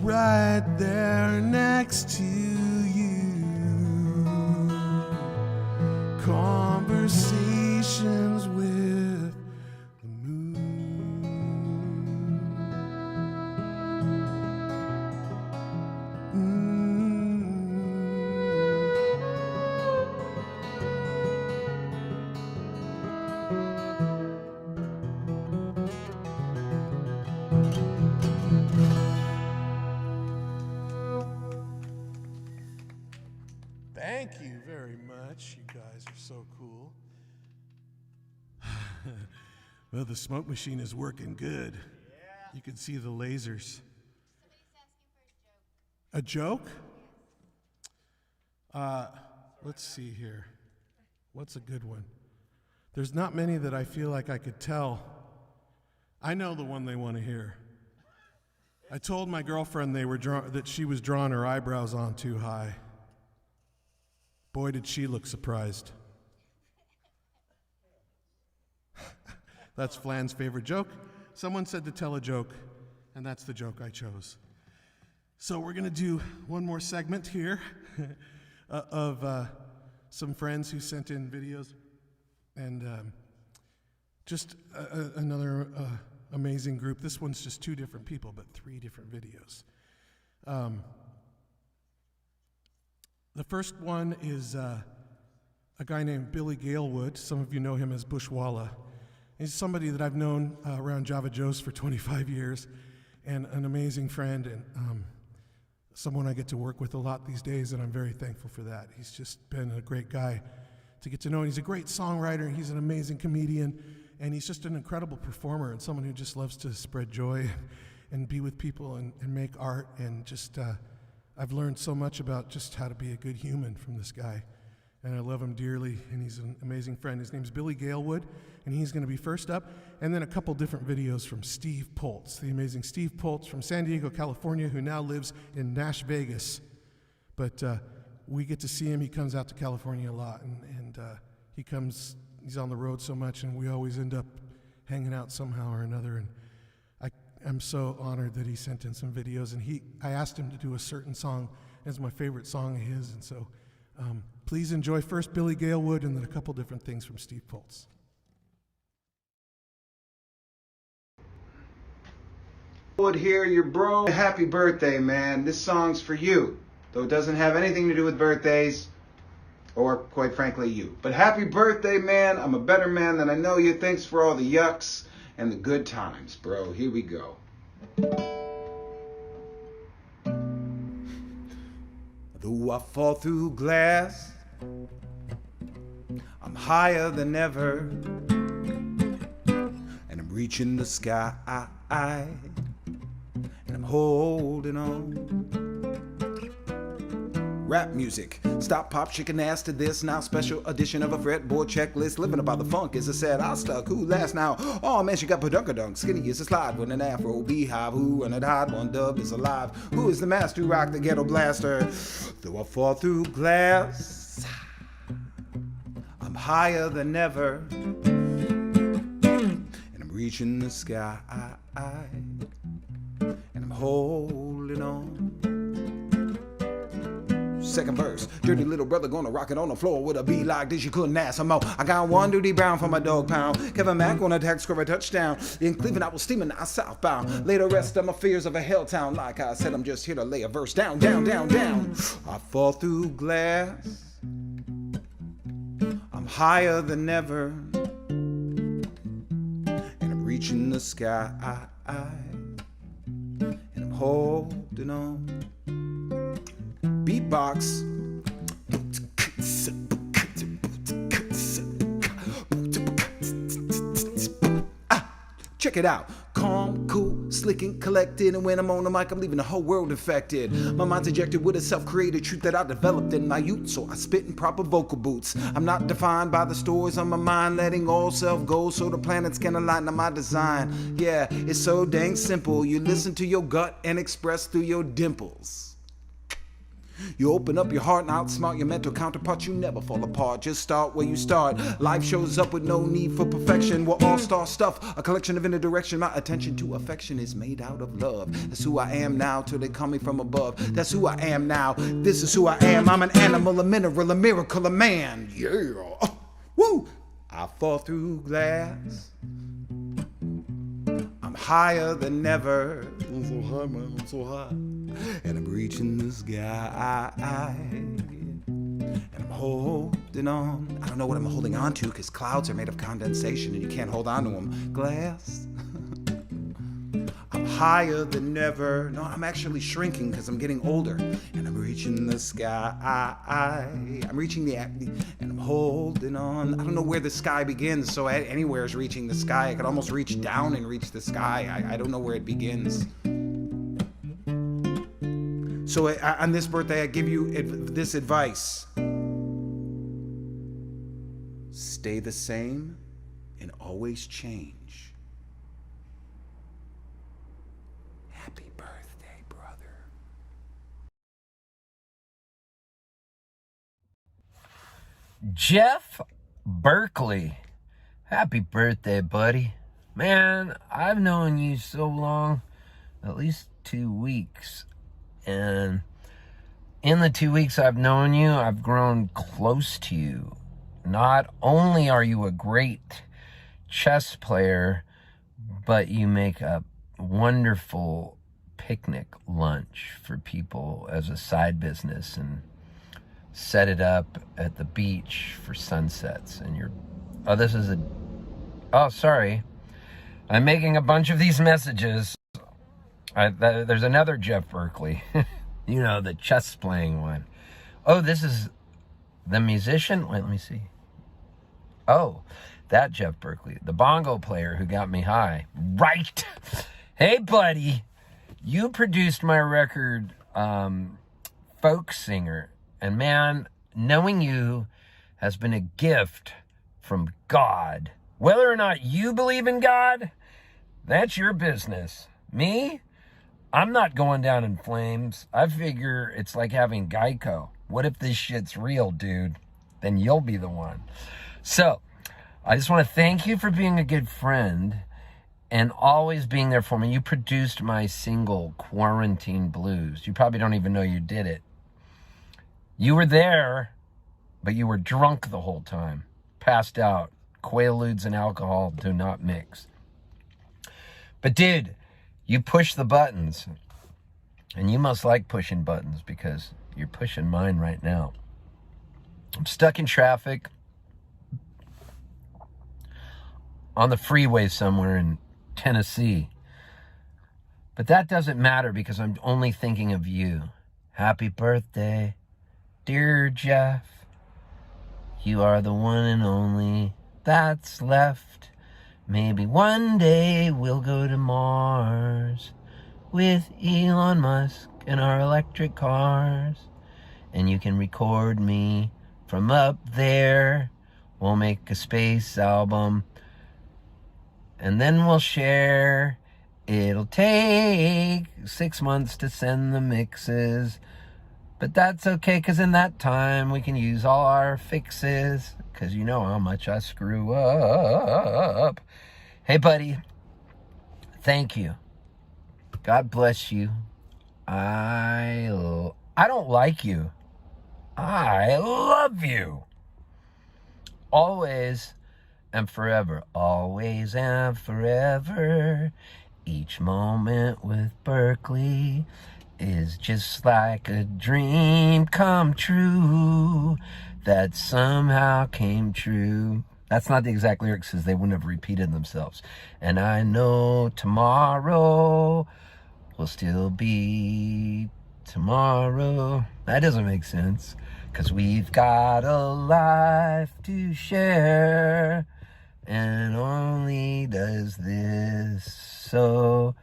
Right there next to you. Conversations with the moon. Thank you very much. You guys are so cool. Well, the smoke machine is working good. You can see the lasers. A joke? Let's see here. What's a good one? There's not many that I feel like I could tell. I know the one they want to hear. I told my girlfriend that she was drawing her eyebrows on too high. Boy, did she look surprised. That's Flan's favorite joke. Someone said to tell a joke, and that's the joke I chose. So we're going to do one more segment here of some friends who sent in videos, and just another amazing group. This one's just 2 different people, but 3 different videos. The first one is a guy named Billy Galewood. Some of you know him as Bushwalla. He's somebody that I've known around Java Joe's for 25 years, and an amazing friend, and someone I get to work with a lot these days, and I'm very thankful for that. He's just been a great guy to get to know, and he's a great songwriter, he's an amazing comedian, and he's just an incredible performer, and someone who just loves to spread joy and be with people and make art, and just I've learned so much about just how to be a good human from this guy, and I love him dearly, and he's an amazing friend. His name's Billy Galewood, and he's going to be first up, and then a couple different videos from Steve Poltz, the amazing Steve Poltz from San Diego, California, who now lives in Nash Vegas. But we get to see him. He comes out to California a lot, and he's on the road so much, and we always end up hanging out somehow or another. And I'm so honored that he sent in some videos, and I asked him to do a certain song as my favorite song of his, and so please enjoy first Billy Galewood and then a couple different things from Steve Poltz. Would hear your bro. Happy birthday, man. This song's for you, though it doesn't have anything to do with birthdays or, quite frankly, you. But happy birthday, man. I'm a better man than I know you. Thanks for all the yucks and the good times, bro. Here we go. Though I fall through glass, I'm higher than ever, and I'm reaching the sky, and I'm holding on. Rap music, stop, pop, chicken ass to this now. Special edition of a fretboard checklist. Living about the funk is a set I stuck. Who last now? Oh man, she got padunkadunk. Skinny is a slide with an afro beehive. Who and it hide? One dub is alive. Who is the master who rock the ghetto blaster? Though I fall through glass, I'm higher than ever, and I'm reaching the sky, and I'm holding on. Second verse, dirty little brother gonna rock it on the floor with a beat like this, you couldn't ask some more. I got one Duty Brown for my dog pound. Kevin Mack on attack, score a touchdown. In Cleveland I was steaming, I southbound. Laid the rest of my fears of a hell town. Like I said, I'm just here to lay a verse down, down, down, down. I fall through glass, I'm higher than ever, and I'm reaching the sky, and I'm holding on. Beatbox. Check it out. Calm, cool, slick and collected, and when I'm on the mic, I'm leaving the whole world infected. My mind's ejected with a self-created truth that I developed in my youth, so I spit in proper vocal boots. I'm not defined by the stories on my mind, letting all self go so the planets can align to my design. Yeah, it's so dang simple. You listen to your gut and express through your dimples. You open up your heart and outsmart your mental counterparts. You never fall apart, just start where you start. Life shows up with no need for perfection. We're all-star stuff, a collection of inner direction. My attention to affection is made out of love. That's who I am now till they call me from above. That's who I am now, this is who I am. I'm an animal, a mineral, a miracle, a man. Yeah, oh, woo! I fall through glass, I'm higher than ever. I'm so high, man, I'm so high. And I'm reaching the sky, and I'm holding on. I don't know what I'm holding on to, because clouds are made of condensation and you can't hold on to them. Glass. I'm higher than ever. No, I'm actually shrinking because I'm getting older. And I'm reaching the sky. I'm reaching and I'm holding on. I don't know where the sky begins, so anywhere is reaching the sky. I could almost reach down and reach the sky. I don't know where it begins. So on this birthday, I give you this advice. stay the same and always change. Happy birthday, brother. Jeff Berkley. Happy birthday, buddy. Man, I've known you so long, at least 2 weeks. And in the 2 weeks I've known you, I've grown close to you. Not only are you a great chess player, but you make a wonderful picnic lunch for people as a side business and set it up at the beach for sunsets. And sorry. I'm making a bunch of these messages. There's another Jeff Berkley. You know, the chess playing one. Oh, this is the musician? Wait, let me see. Oh, that Jeff Berkley, the bongo player who got me high. Right. Hey, buddy. You produced my record, Folk Singer. And man, knowing you has been a gift from God. Whether or not you believe in God, that's your business. Me? I'm not going down in flames. I figure it's like having Geico. What if this shit's real, dude? Then you'll be the one. So, I just want to thank you for being a good friend and always being there for me. You produced my single, Quarantine Blues. You probably don't even know you did it. You were there, but you were drunk the whole time. Passed out. Quaaludes and alcohol do not mix. But dude, you push the buttons. And you must like pushing buttons because you're pushing mine right now. I'm stuck in traffic on the freeway somewhere in Tennessee. But that doesn't matter because I'm only thinking of you. Happy birthday, dear Jeff. You are the one and only that's left. Maybe one day we'll go to Mars with Elon Musk and our electric cars. And you can record me from up there. We'll make a space album. And then we'll share. It'll take 6 months to send the mixes. But that's okay, because in that time we can use all our fixes. Because you know how much I screw up. Hey, buddy. Thank you. God bless you. I don't like you. I love you. Always and forever. Always and forever. Each moment with Berkley is just like a dream come true that somehow came true. That's not the exact lyrics because they wouldn't have repeated themselves. And I know tomorrow will still be tomorrow. That doesn't make sense because we've got a life to share and only does this so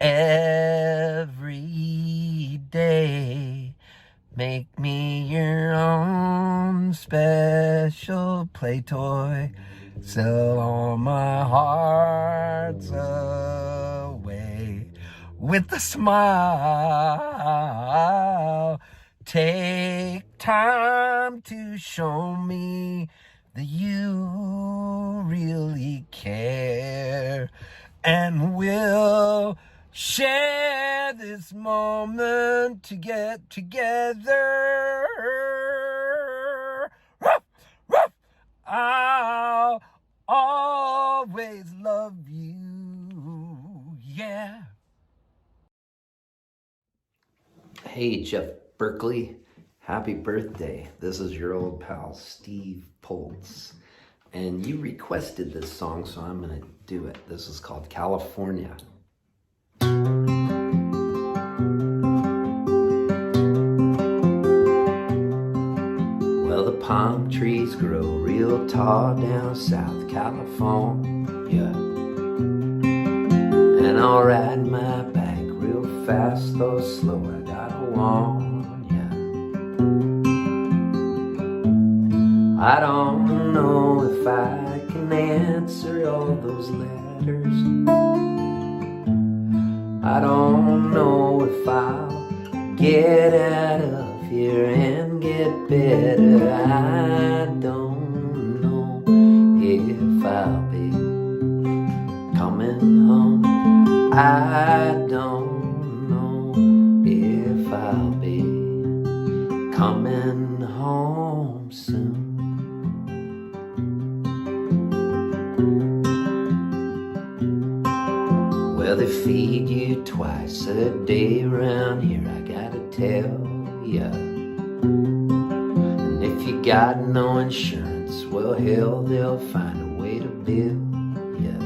every day. Make me your own special play toy. Sell all my hearts away with a smile. Take time to show me that you really care. And we'll share this moment to get together. Ruff, ruff. I'll always love you. Yeah. Hey, Jeff Berkley. Happy birthday. This is your old pal, Steve Poltz. And you requested this song, so I'm going to do it. This is called California. Well, the palm trees grow real tall down South California. And I'll ride my bike real fast, though slow, I gotta warn ya. I don't know if I can answer all those letters. I don't know if I'll get out of here and get better. I don't know if I'll be coming home. I don't know if I'll be coming home soon. Well, they feed you twice a day around here, I gotta tell ya. And if you got no insurance, well, hell, they'll find a way to bill ya.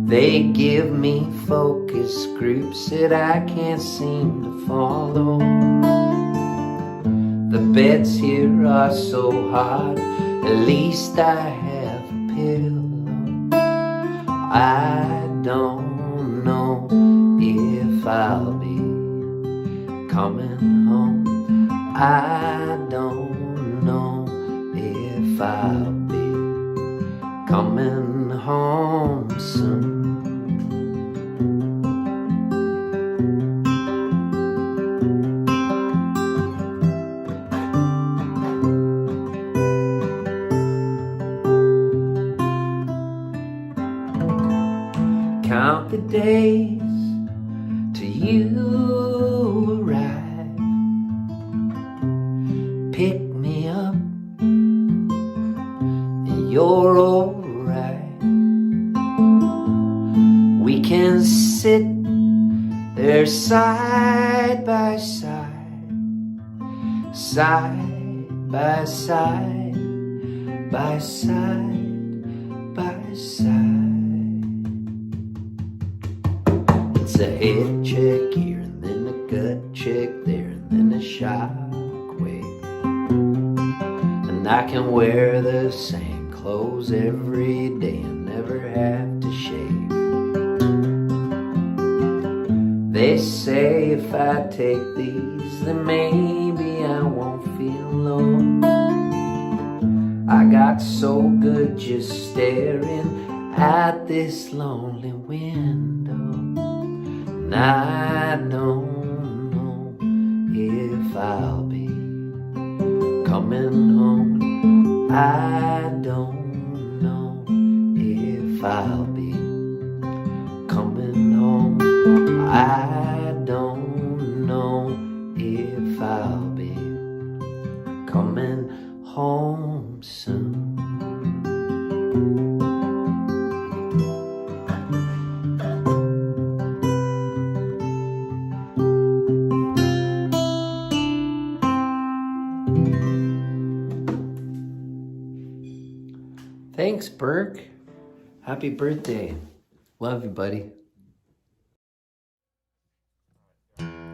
They give me focus groups that I can't seem to follow. The beds here are so hard, at least I have a pillow. I don't know if I'll be coming home. I don't know if I'll be coming home soon. Count the days till you arrive. Pick me up and you're alright. We can sit there side by side, side by side, by side by side. It's a head check here, and then a gut check there, and then a shockwave. And I can wear the same clothes every day and never have to shave. They say if I take these, then maybe I won't feel low. I got so good just staring at this lonely window. And I don't know if I'll be coming home. I don't know if I'll be coming home. I don't know if I'll be coming home soon. Thanks, Burke. Happy birthday. Love you, buddy.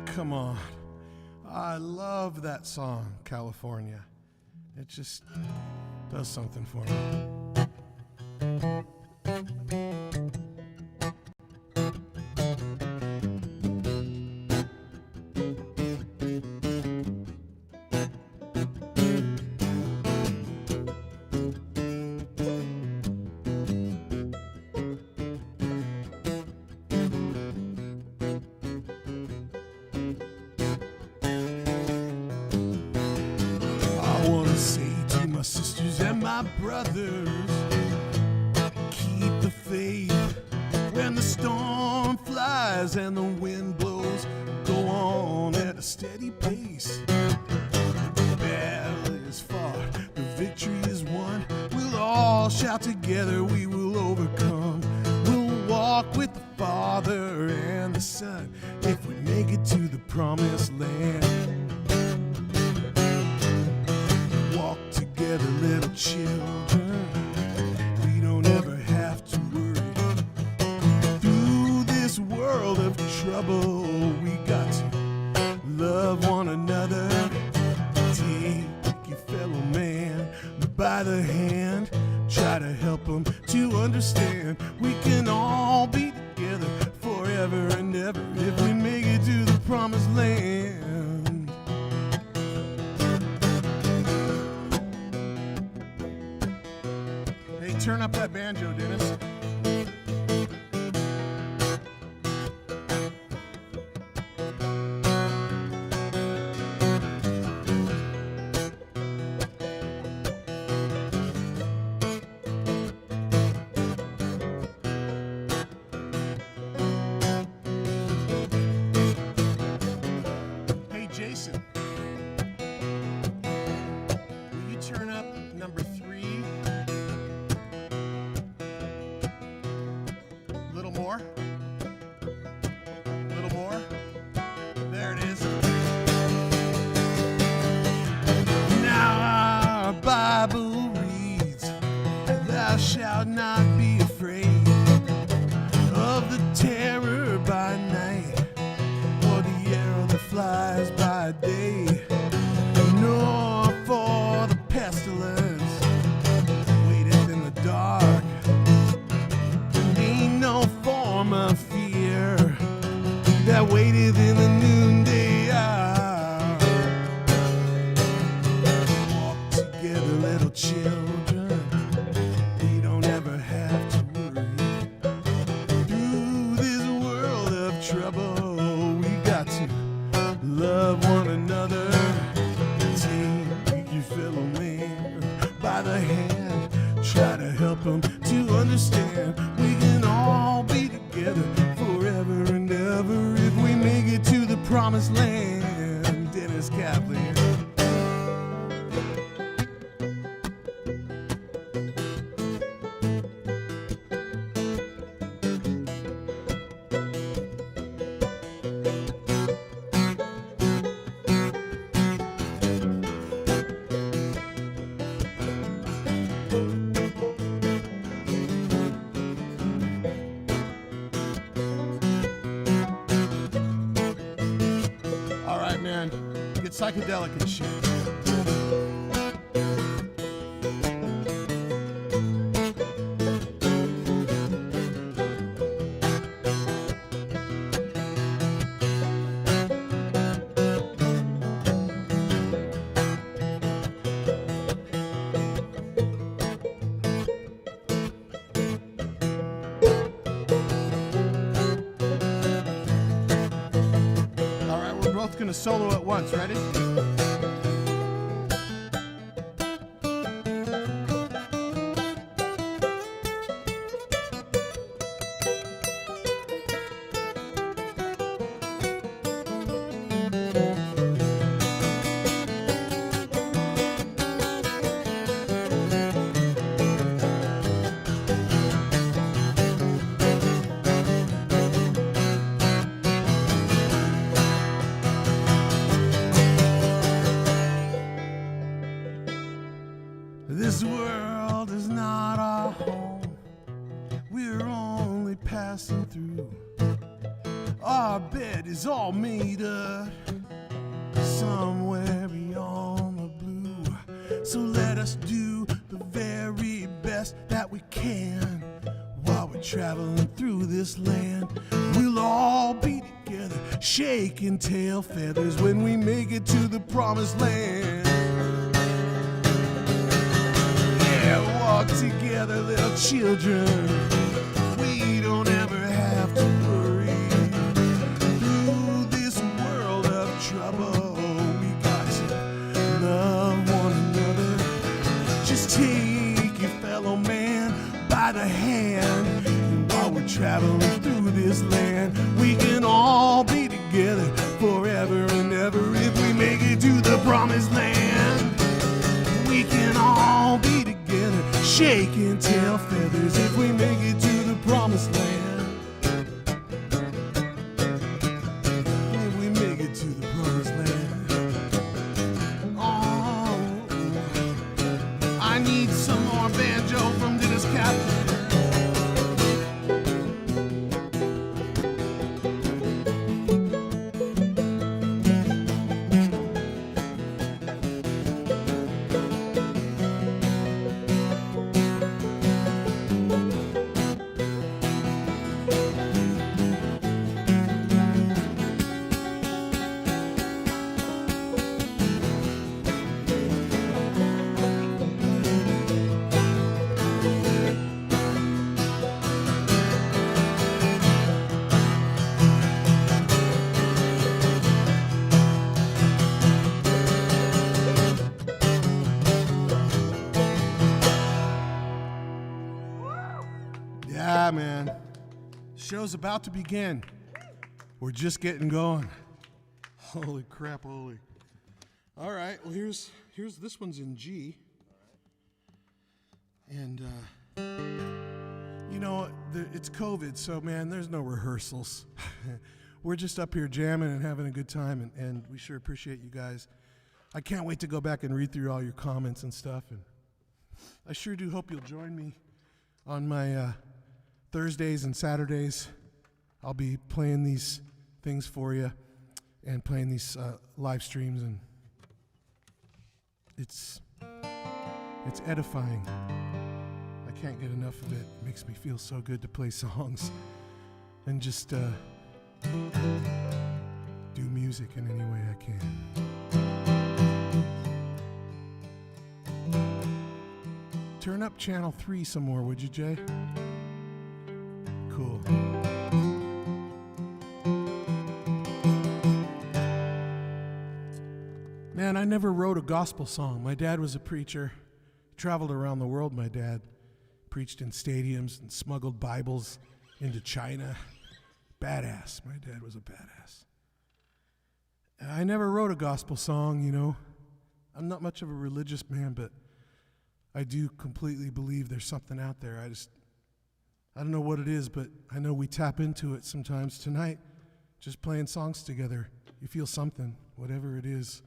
Come on. I love that song, California. It just does something for me. My sisters and my brothers, keep the faith when the storm flies and the wind blows. Go on at a steady pace. The battle is fought, the victory is won. We'll all shout together, we will overcome. We'll walk with the Father and the Son if we make it to the promised land. Together, little children, we don't ever have to worry. Through this world of trouble, we got to love one another. Take your fellow man by the hand, try to help them to understand. We can all be together forever and ever if we make it to the promised land. turn up that banjo, Dennis? Hey, Jason. Will you turn up number 3? A little more. A little more. There it is. Now our Bible reads, "Thou shalt not be afraid of the terror by night, or the arrow that flies by day, nor for the pestilence waiteth in the dark. Ain't no form of fear that waiteth in the noonday hour. Walk together, little children, we don't ever have to worry. Through this world of trouble, we got to love one another. Take your fellow man by the hand, try to help him to understand. We can all be together forever and ever if we make it to the promised land. Dennis Kaplan. All right, man, get psychedelic and shit. All right, we're both gonna solo at once. Ready? This world is not our home. We're only passing through. Our bed is all made up somewhere beyond the blue. So let us do the very best that we can while we're traveling through this land. We'll all be together, shaking tail feathers when we make it to the promised land. Walk together, little children, we don't ever have to worry. Through this world of trouble, we got to love one another. Just take your fellow man by the hand, and while we're traveling through this land, we can all be together forever and ever if we make it to the promised land. We can all be together, shaking tail feathers if we make it to the promised land. If we make it to the promised land. Oh, I need some more banjo from Dennis Kaplan. show's about to begin. We're just getting going. Holy crap, holy. All right, well, here's this one's in G. And, you know, it's COVID, so, man, there's no rehearsals. We're just up here jamming and having a good time, and we sure appreciate you guys. I can't wait to go back and read through all your comments and stuff, and I sure do hope you'll join me on my Thursdays and Saturdays. I'll be playing these things for you and playing these live streams, and it's edifying. I can't get enough of it. It makes me feel so good to play songs and just do music in any way I can. Turn up channel 3 some more, would you, Jay? Cool. Man, I never wrote a gospel song. My dad was a preacher. Traveled around the world, my dad. Preached in stadiums and smuggled Bibles into China. Badass. My dad was a badass. I never wrote a gospel song, you know. I'm not much of a religious man, but I do completely believe there's something out there. I don't know what it is, but I know we tap into it sometimes. Tonight, just playing songs together, you feel something, whatever it is.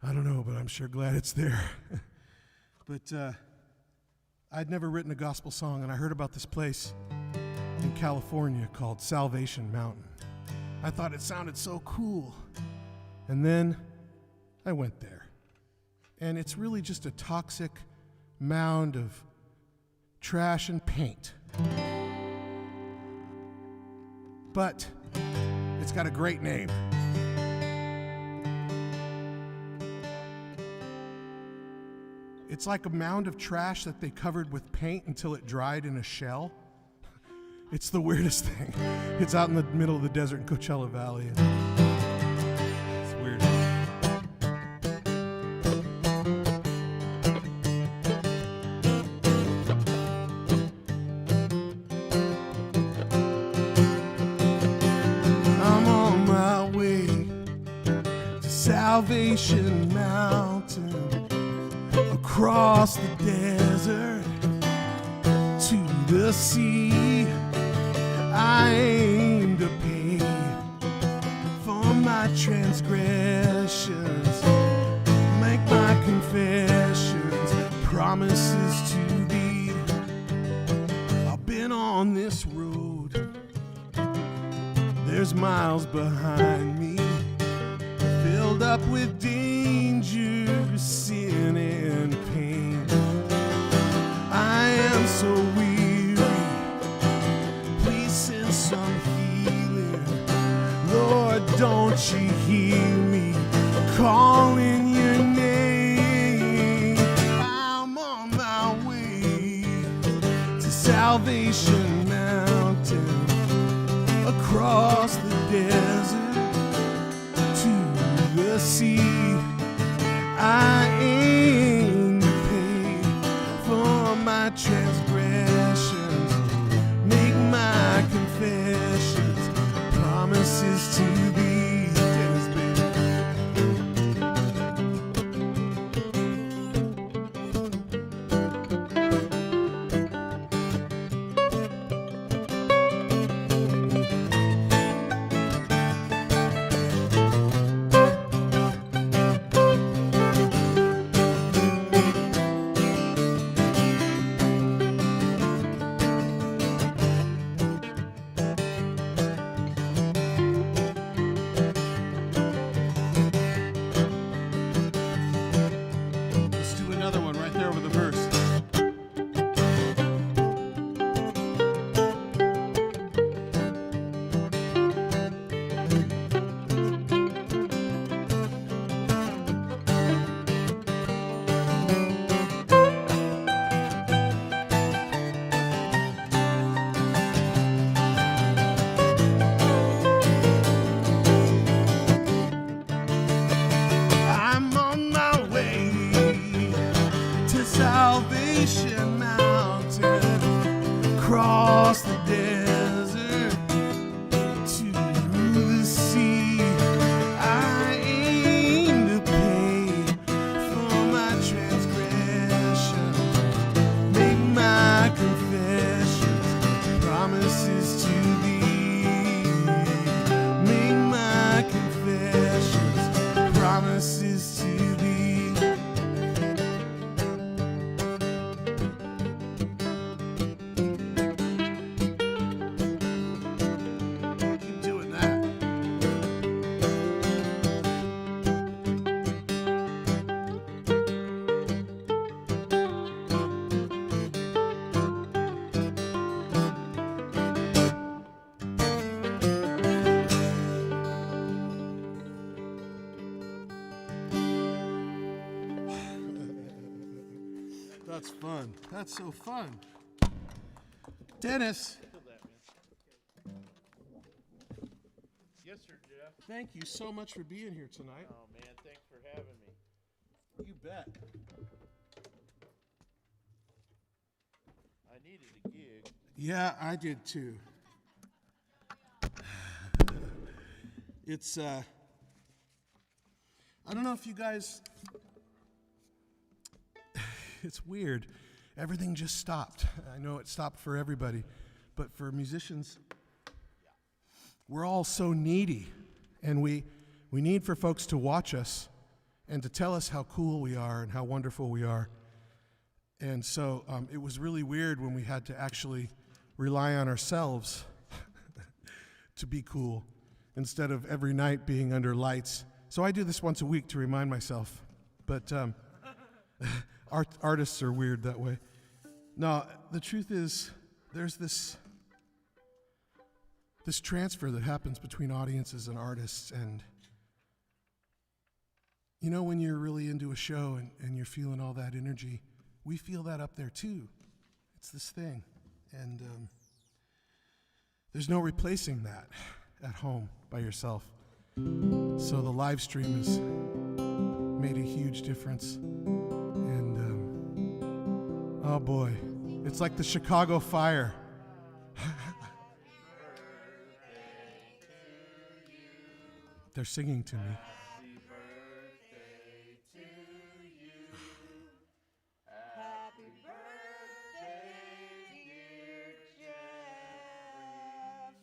I don't know, but I'm sure glad it's there. But I'd never written a gospel song, and I heard about this place in California called Salvation Mountain. I thought it sounded so cool. And then I went there. And it's really just a toxic mound of trash and paint. But it's got a great name. It's like a mound of trash that they covered with paint until it dried in a shell. It's the weirdest thing. It's out in the middle of the desert in Coachella Valley. It's weird. I'm on my way to Salvation Mountain, across the desert to the sea. I aim to pay for my transgressions, make my confessions, promises to thee. I've been on this road, there's miles behind me, filled up with danger, sin and pain. I am so weary, please send some healing. Lord, don't you hear me calling your name? I'm on my way to Salvation Mountain, across the desert to the sea. I aim to pay for my transgressions, make my confessions, promises to thee. Dennis, baby. That's fun. That's so fun. Dennis. Yes, sir, Jeff. Thank you so much for being here tonight. Oh, man, thanks for having me. You bet. I needed a gig. Yeah, I did too. It's, I don't know if you guys, it's weird. Everything just stopped. I know it stopped for everybody, but for musicians, we're all so needy, and we need for folks to watch us and to tell us how cool we are and how wonderful we are. And so it was really weird when we had to actually rely on ourselves to be cool instead of every night being under lights. So I do this once a week to remind myself, but artists are weird that way. No, the truth is there's this transfer that happens between audiences and artists, and you know, when you're really into a show and you're feeling all that energy, we feel that up there too. It's this thing, and there's no replacing that at home by yourself. So the live stream has made a huge difference, and oh boy, it's like the Chicago fire. They're singing to me. Happy birthday to you. Happy birthday, dear Jeff.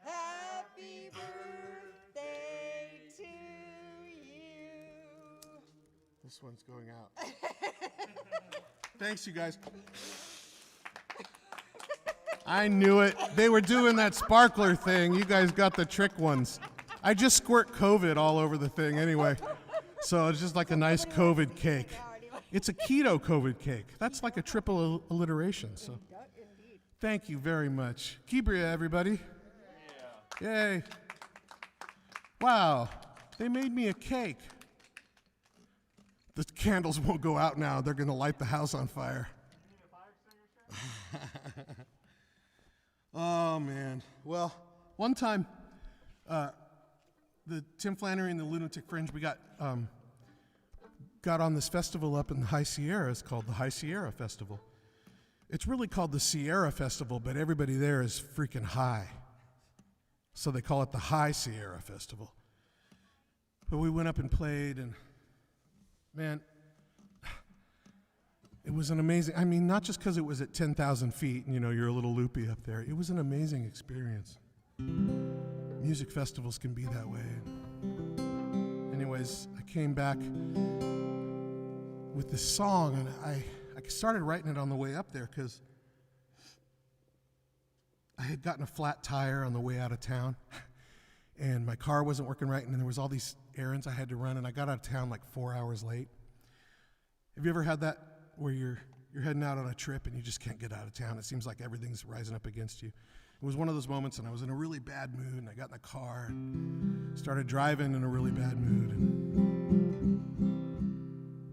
Happy birthday to you. This one's going out. Thanks, you guys. I knew it. They were doing that sparkler thing. You guys got the trick ones. I just squirt COVID all over the thing anyway. So it's just like a nice COVID cake. It's a keto COVID cake. That's like a triple alliteration. So thank you very much. Kibria, everybody. Yay. Wow. They made me a cake. The candles won't go out now. They're going to light the house on fire. Oh, man. Well, one time, the Tim Flannery and the Lunatic Fringe, we got on this festival up in the High Sierras called the High Sierra Festival. It's really called the Sierra Festival, but everybody there is freaking high. So they call it the High Sierra Festival. But we went up and played, and man, it was an amazing, I mean, not just because it was at 10,000 feet and, you know, you're a little loopy up there. It was an amazing experience. Music festivals can be that way. Anyways, I came back with this song, and I started writing it on the way up there because I had gotten a flat tire on the way out of town, and my car wasn't working right, and there was all these errands I had to run, and I got out of town like 4 hours late. Have you ever had that where you're heading out on a trip and you just can't get out of town? It seems like everything's rising up against you. It was one of those moments, and I was in a really bad mood, and I got in the car and started driving in a really bad mood.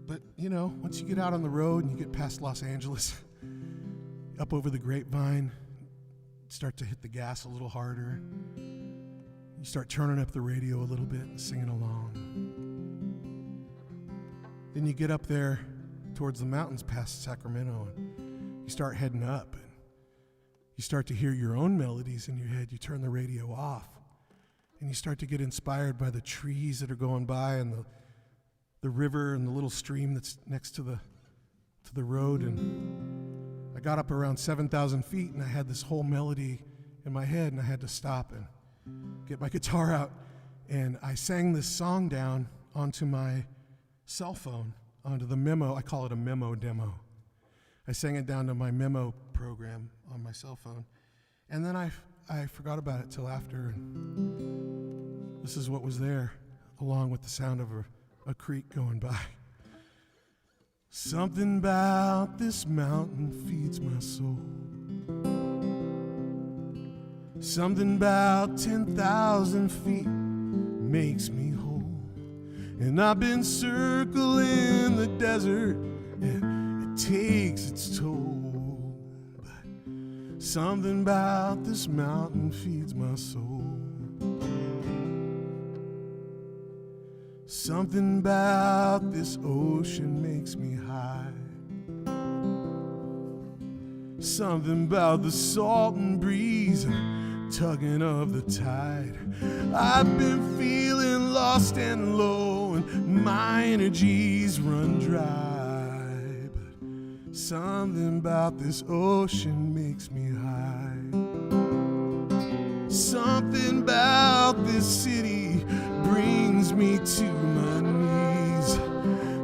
But, you know, once you get out on the road and you get past Los Angeles, up over the Grapevine, start to hit the gas a little harder. You start turning up the radio a little bit and singing along. Then you get up there towards the mountains past Sacramento, and you start heading up, and you start to hear your own melodies in your head. You turn the radio off, and you start to get inspired by the trees that are going by and the river and the little stream that's next to the road. And I got up around 7,000 feet, and I had this whole melody in my head, and I had to stop and get my guitar out, and I sang this song down onto my cell phone, onto the memo. I call it a memo demo. I sang it down to my memo program on my cell phone, and then I forgot about it till after, and this is what was there, along with the sound of a creek going by. Something about this mountain feeds my soul. Something about 10,000 feet makes me whole. And I've been circling the desert, and takes its toll. But something about this mountain feeds my soul. Something about this ocean makes me high. Something about the salt and breeze tugging of the tide. I've been feeling lost and low, and my energies run dry. But something about this ocean makes me high. Something about this city brings me to my knees.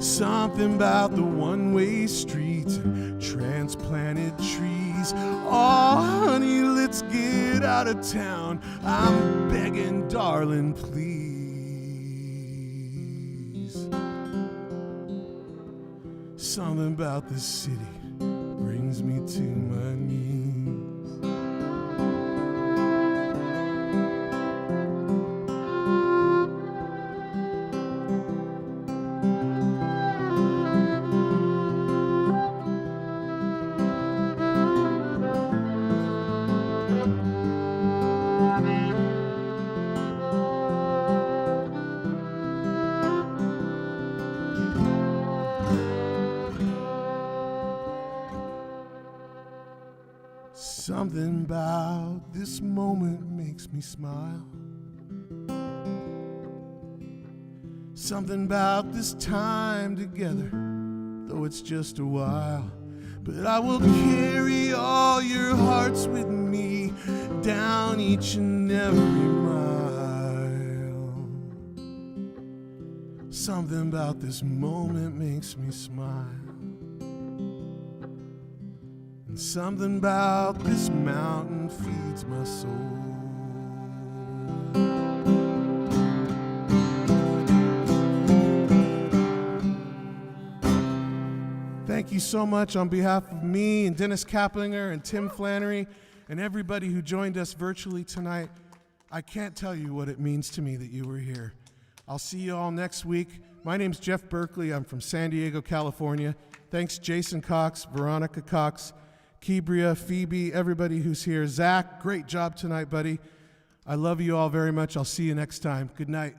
Something about the one-way streets and transplanted trees. Oh, honey, let's get out of town. I'm begging, darling, please. Something about this city brings me to my knees. Something about this moment makes me smile. Something about this time together, though it's just a while. But I will carry all your hearts with me down each and every mile. Something about this moment makes me smile. And something about this mountain feeds my soul. Thank you so much on behalf of me and Dennis Caplinger and Tim Flannery and everybody who joined us virtually tonight. I can't tell you what it means to me that you were here. I'll see you all next week. My name's Jeff Berkley. I'm from San Diego, California. Thanks Jason Cox, Veronica Cox, Kibria, Phoebe, everybody who's here. Zach, great job tonight, buddy. I love you all very much. I'll see you next time. Good night.